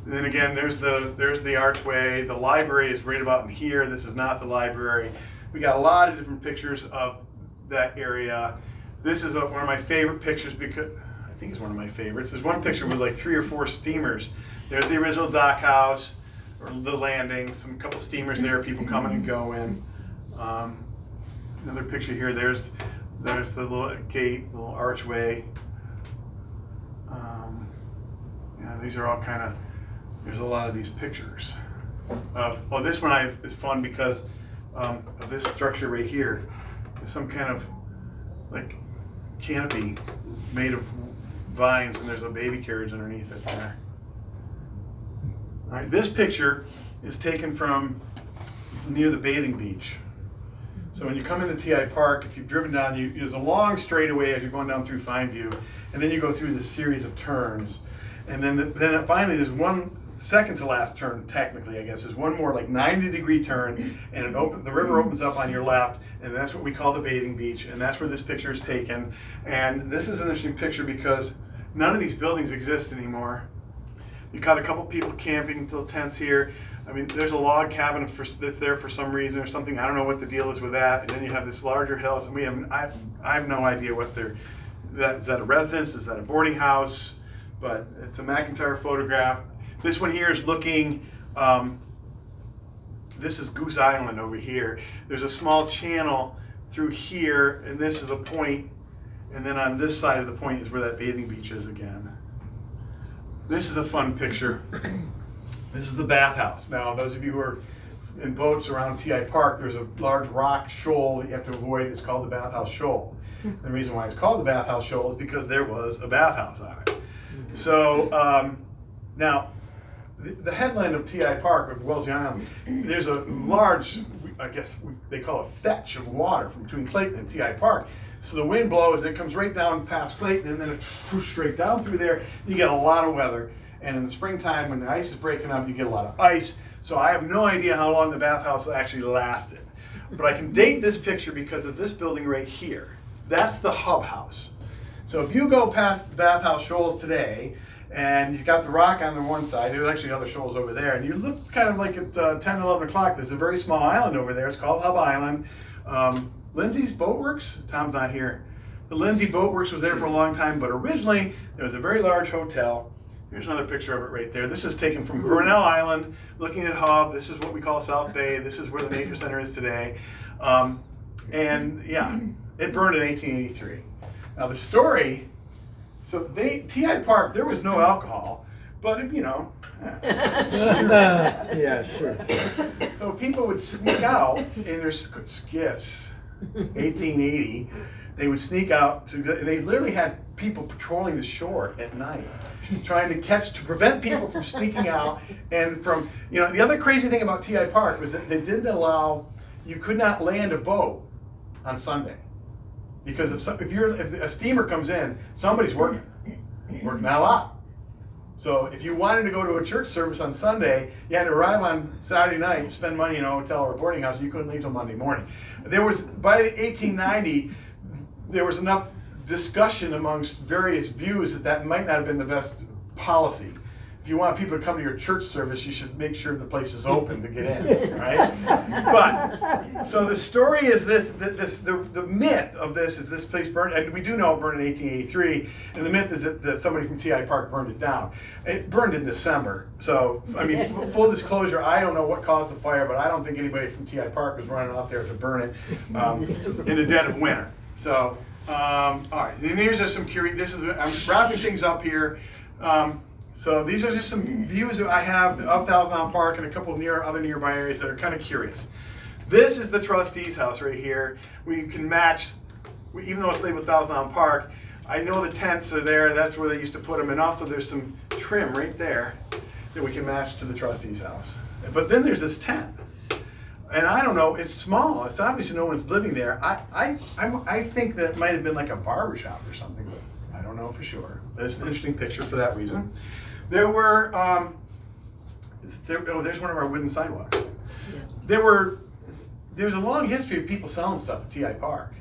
And then again, there's the archway. The library is right about in here. This is not the library. We got a lot of different pictures of that area. This is one of my favorite pictures, because I think it's one of my favorites. There's one picture with like 3 or 4 steamers. There's the original dock house, or the landing. A couple steamers there, people coming and going. Another picture here. There's the little gate, little archway. These are all kind of. There's a lot of these pictures this one is fun because of this structure right here. It's some kind of like canopy made of vines, and there's a baby carriage underneath it there. All right, this picture is taken from near the bathing beach. So when you come into TI Park, if you've driven down, there's a long straightaway as you're going down through Fineview, and then you go through this series of turns. And then finally there's one second to last turn, technically, I guess. There's one more like 90-degree turn, and the river opens up on your left, and that's what we call the bathing beach, and that's where this picture is taken. And this is an interesting picture because none of these buildings exist anymore. You caught a couple people camping, little tents here. There's a log cabin that's there for some reason or something. I don't know what the deal is with that. And then you have this larger house, and I have no idea what is that a residence? Is that a boarding house? But it's a McIntyre photograph. This one here is looking, this is Goose Island over here. There's a small channel through here, and this is a point, and then on this side of the point is where that bathing beach is again. This is a fun picture. This is the bathhouse. Now, those of you who are in boats around TI Park, there's a large rock shoal that you have to avoid. It's called the Bathhouse Shoal. The reason why it's called the Bathhouse Shoal is because there was a bathhouse on it. So now, the headland of T.I. Park of Wellesley Island, there's a large, I guess they call it fetch of water from between Clayton and T.I. Park. So the wind blows and it comes right down past Clayton and then it swoosh straight down through there. You get a lot of weather. And in the springtime when the ice is breaking up, you get a lot of ice. So I have no idea how long the bathhouse actually lasted. But I can date this picture because of this building right here. That's the hub house. So if you go past the bathhouse shoals today, and you've got the rock on the one side, there's actually other shoals over there, and you look kind of like at 10, 11 o'clock, there's a very small island over there. It's called Hub Island. Lindsay's Boat Works, Tom's not here. The Lindsay Boat Works was there for a long time, but originally there was a very large hotel. Here's another picture of it right there. This is taken from Grinnell Island, looking at Hub. This is what we call South Bay. This is where the Nature Center is today. And yeah, it burned in 1883. Now the story, so T.I. Park, there was no alcohol, but you know.
Yeah, sure.
So people would sneak out in their skiffs, 1880. They would sneak out, they literally had people patrolling the shore at night, trying to prevent people from sneaking out and from, the other crazy thing about T.I. Park was that they didn't allow, you could not land a boat on Sunday. Because if a steamer comes in, somebody's working not a lot. So if you wanted to go to a church service on Sunday, you had to arrive on Saturday night, spend money in a hotel or a boarding house, and you couldn't leave till Monday morning. By 1890, there was enough discussion amongst various views that might not have been the best policy. If you want people to come to your church service, you should make sure the place is open to get in, right? But, so the story is the myth of this is this place burned, and we do know it burned in 1883, and the myth is that somebody from T.I. Park burned it down. It burned in December, so, I mean, full disclosure, I don't know what caused the fire, but I don't think anybody from T.I. Park was running out there to burn it in the dead of winter. So, all right, and here's just some curious, I'm wrapping things up here. So these are just some views that I have of Thousand Island Park and a couple of other nearby areas that are kind of curious. This is the trustee's house right here. We can match, even though it's labeled Thousand Island Park, I know the tents are there, that's where they used to put them, and also there's some trim right there that we can match to the trustee's house. But then there's this tent. And I don't know, it's small, it's obviously no one's living there. I think that it might have been like a barber shop or something, but I don't know for sure. It's an interesting picture for that reason. There were, there's one of our wooden sidewalks. Yeah. There's a long history of people selling stuff at T.I. Park.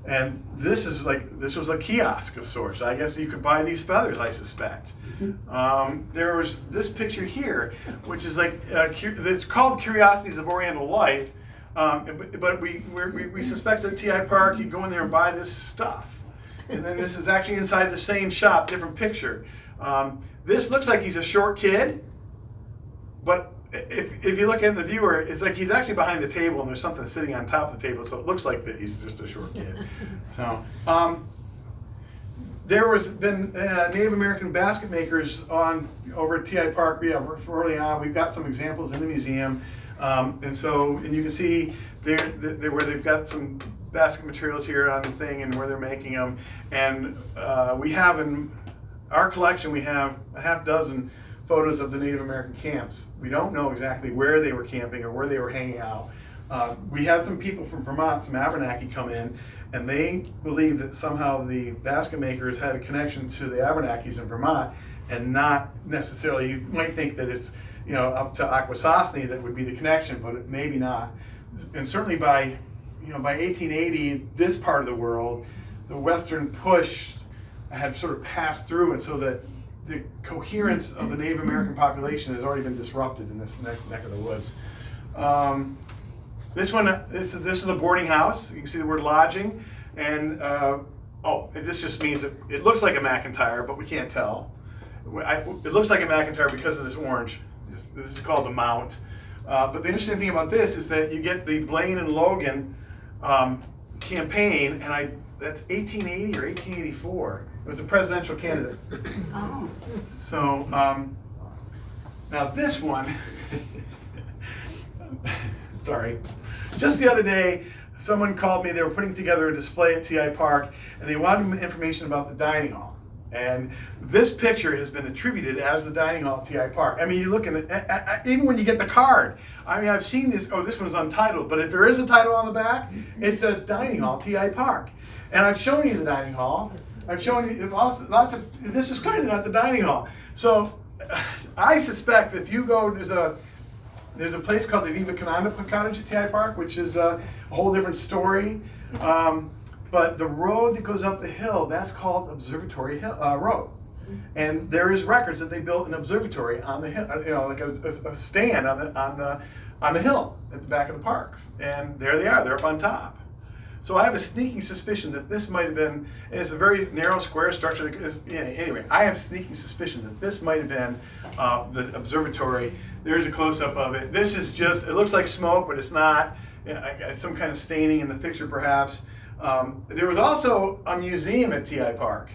And this was a kiosk of sorts. I guess you could buy these feathers, I suspect. There was this picture here, which is like, it's called Curiosities of Oriental Life. But we suspect that T.I. Park, you go in there and buy this stuff. And then this is actually inside the same shop, different picture. This looks like he's a short kid, but if you look in the viewer, it's like he's actually behind the table and there's something sitting on top of the table, so it looks like that he's just a short kid. So, there was been Native American basket makers over at T.I. Park. Early on, we've got some examples in the museum, and you can see where they've got some basket materials here on the thing and where they're making them, and we have in our collection, we have a half dozen photos of the Native American camps. We don't know exactly where they were camping or where they were hanging out. We had some people from Vermont, some Abenaki, come in, and they believe that somehow the basket makers had a connection to the Abenakis in Vermont, and not necessarily, you might think that it's up to Akwesasne that would be the connection, but maybe not. And certainly by 1880, this part of the world, the Western push had sort of passed through, and so that the coherence of the Native American population has already been disrupted in this neck of the woods. This is a boarding house. You can see the word lodging, and this just means it looks like a McIntyre, but we can't tell. It looks like a McIntyre because of this orange. This is called the Mount. But the interesting thing about this is that you get the Blaine and Logan campaign, and that's 1880 or 1884. It was a presidential candidate.
Oh.
So now this one, sorry. Just the other day, someone called me. They were putting together a display at T.I. Park, and they wanted information about the dining hall. And this picture has been attributed as the dining hall at TI Park. I mean, you look at even when you get the card. I mean, I've seen this. Oh, this one's untitled, but if there is a title on the back, it says Dining Hall TI Park. And I've shown you the dining hall. I've shown you lots of. This is kind of not the dining hall. So I suspect if you go, there's a place called the Viva Cananda Cottage at TI Park, which is a whole different story. But the road that goes up the hill, that's called Observatory Hill, Road. And there is records that they built an observatory on the hill, like a stand on the hill at the back of the park. And there they are, they're up on top. So I have a sneaking suspicion that this might have been, and it's a very narrow square structure. Anyway, I have a sneaking suspicion that this might have been the observatory. There's a close-up of it. This is just, it looks like smoke, but it's not. Some kind of staining in the picture, perhaps. There was also a museum at TI Park,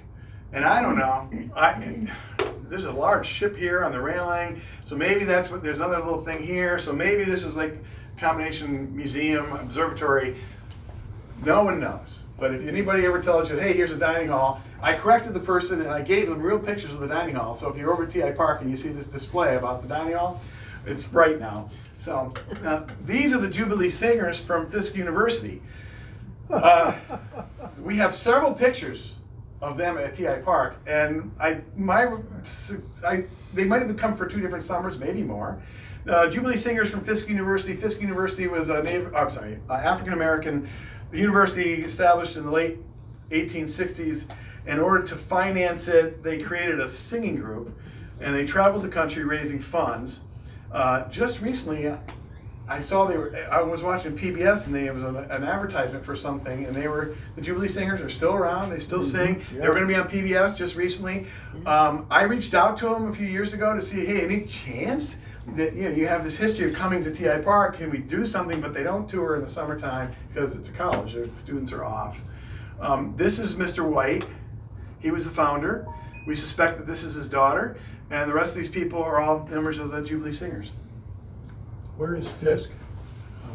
and I don't know. There's a large ship here on the railing, so maybe that's what. There's another little thing here, so maybe this is like a combination museum, observatory. No one knows. But if anybody ever tells you, hey, here's a dining hall, I corrected the person and I gave them real pictures of the dining hall. So if you're over at TI Park and you see this display about the dining hall, it's right now. So these are the Jubilee Singers from Fisk University. We have several pictures of them at TI Park, and they might have come for 2 different summers, maybe more. Jubilee Singers from Fisk University. Fisk University was African American university established in the late 1860s. In order to finance it, they created a singing group, and they traveled the country raising funds. Just recently, I was watching PBS, and there was an advertisement for something, and the Jubilee Singers are still around, they still sing.
Yeah.
They were going to be on PBS just recently. I reached out to them a few years ago to see, hey, any chance that you have this history of coming to TI Park, can we do something? But they don't tour in the summertime because it's a college, their students are off. This is Mr. White. He was the founder. We suspect that this is his daughter, and the rest of these people are all members of the Jubilee Singers.
Where is Fisk?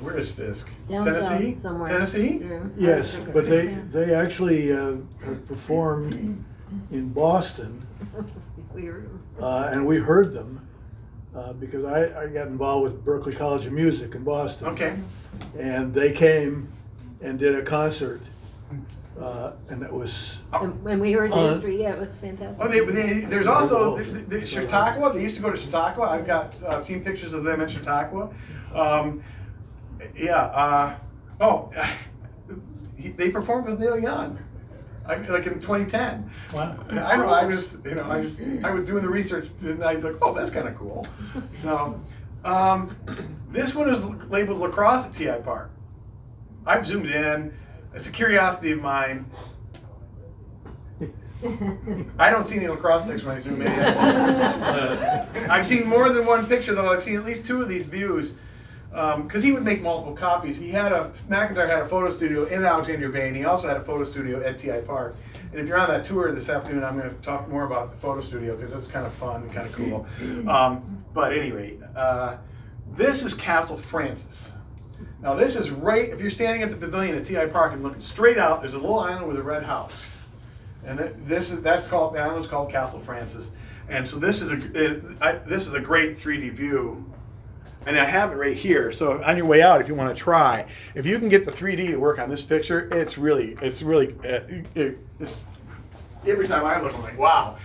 Where is Fisk?
Down
Tennessee?
south somewhere.
Tennessee?
Yeah.
Yes, but they actually have performed in Boston, and we heard them because I got involved with Berklee College of Music in Boston.
Okay.
And they came and did a concert, and it was
And we heard the history, yeah, it was fantastic.
Oh, there's also the Chautauqua. They used to go to Chautauqua. I've seen pictures of them in Chautauqua. They performed with Neil Young, like in 2010.
Wow.
I don't know. I was doing the research, and I was like, oh, that's kind of cool. So, this one is labeled Lacrosse at TI Park. I've zoomed in. It's a curiosity of mine. I don't see any lacrosse sticks when I zoom in. I've seen more than one picture, though. I've seen at least 2 of these views. Because he would make multiple copies. McIntyre had a photo studio in Alexandria Bay, and he also had a photo studio at TI Park. And if you're on that tour this afternoon, I'm going to talk more about the photo studio because it's kind of fun and kind of cool. But anyway, this is Castle Francis. Now this is right, if you're standing at the pavilion at TI Park and looking straight out, there's a little island with a red house. And the island's called Castle Francis. And so this is a great 3D view. And I have it right here. So on your way out, if you want to try, if you can get the 3D to work on this picture, it's every time I look, I'm like, wow.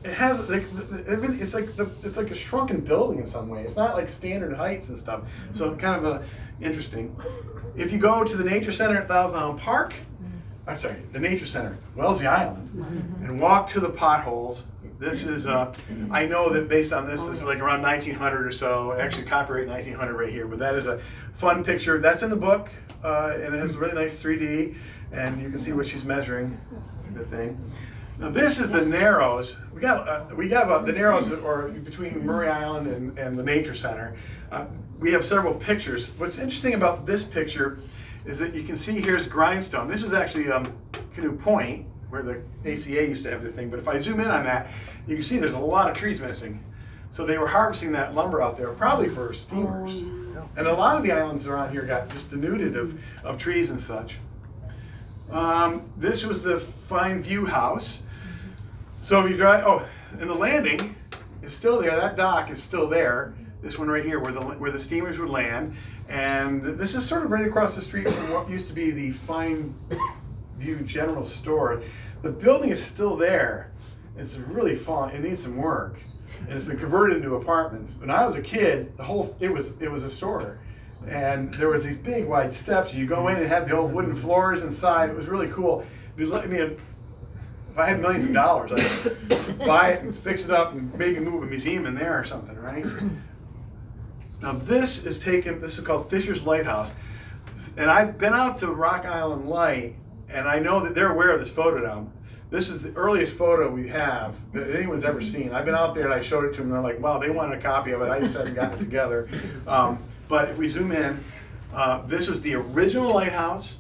It's like a shrunken building in some way. It's not like standard heights and stuff. So kind of interesting. If you go to the Nature Center at Thousand Island Park, the Nature Center, Wellesley Island, and walk to the potholes. This is, I know that based on this is like around 1900 or so, actually copyright 1900 right here, but that is a fun picture. That's in the book, and it has really nice 3D, and you can see what she's measuring, the thing. Now this is the Narrows. We have the Narrows, or between Murray Island and the Nature Center. We have several pictures. What's interesting about this picture is that you can see here's Grindstone. This is actually Canoe Point, where the ACA used to have the thing, but if I zoom in on that, you can see there's a lot of trees missing. So they were harvesting that lumber out there, probably for steamers. And a lot of the islands around here got just denuded of trees and such. This was the Fine View House. So if you drive, and the landing is still there. That dock is still there. This one right here, where the steamers would land. And this is sort of right across the street from what used to be the Fine View General Store. The building is still there. It's really fallen. It needs some work, and it's been converted into apartments. When I was a kid, it was a store, and there was these big wide steps. You go in, it had the old wooden floors inside. It was really cool. If I had millions of dollars, I'd buy it and fix it up and maybe move a museum in there or something, right? Now this is called Fisher's Lighthouse, and I've been out to Rock Island Light, and I know that they're aware of this photo now. This is the earliest photo we have that anyone's ever seen. I've been out there and I showed it to them, and they're like, wow, they want a copy of it. I just haven't gotten it together. But if we zoom in, this was the original lighthouse,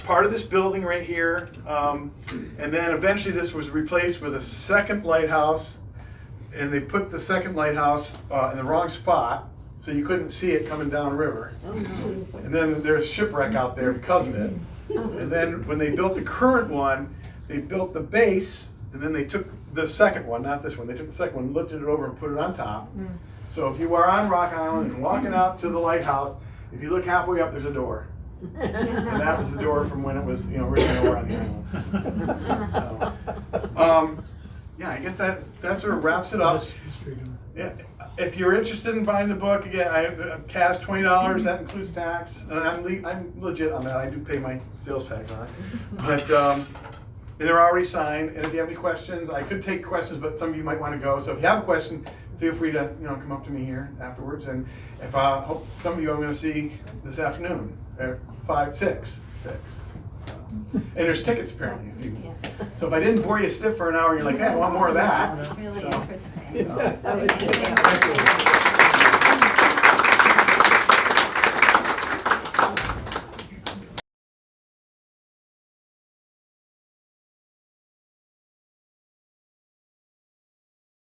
part of this building right here, and then eventually this was replaced with a second lighthouse, and they put the second lighthouse in the wrong spot, so you couldn't see it coming downriver. And then there's shipwreck out there because of it. And then when they built the current one, they built the base, and then they took the second one, not this one, they took the second one, lifted it over and put it on top. So if you are on Rock Island and walking out to the lighthouse, if you look halfway up, there's a door. And that was the door from when it was, originally over on the island. Yeah, I guess that sort of wraps it up. Yeah, if you're interested in buying the book, again, I cash $20. That includes tax, and I'm legit on that. I do pay my sales tax on it, but they're already signed. And if you have any questions, I could take questions, but some of you might want to go. So if you have a question, feel free to come up to me here afterwards. And if hope some of you I'm going to see this afternoon at 6. And there's tickets apparently. So if I didn't bore you stiff for an hour, you're like, hey, I want more of that.
Really
So,
interesting.
That was good.
thank you.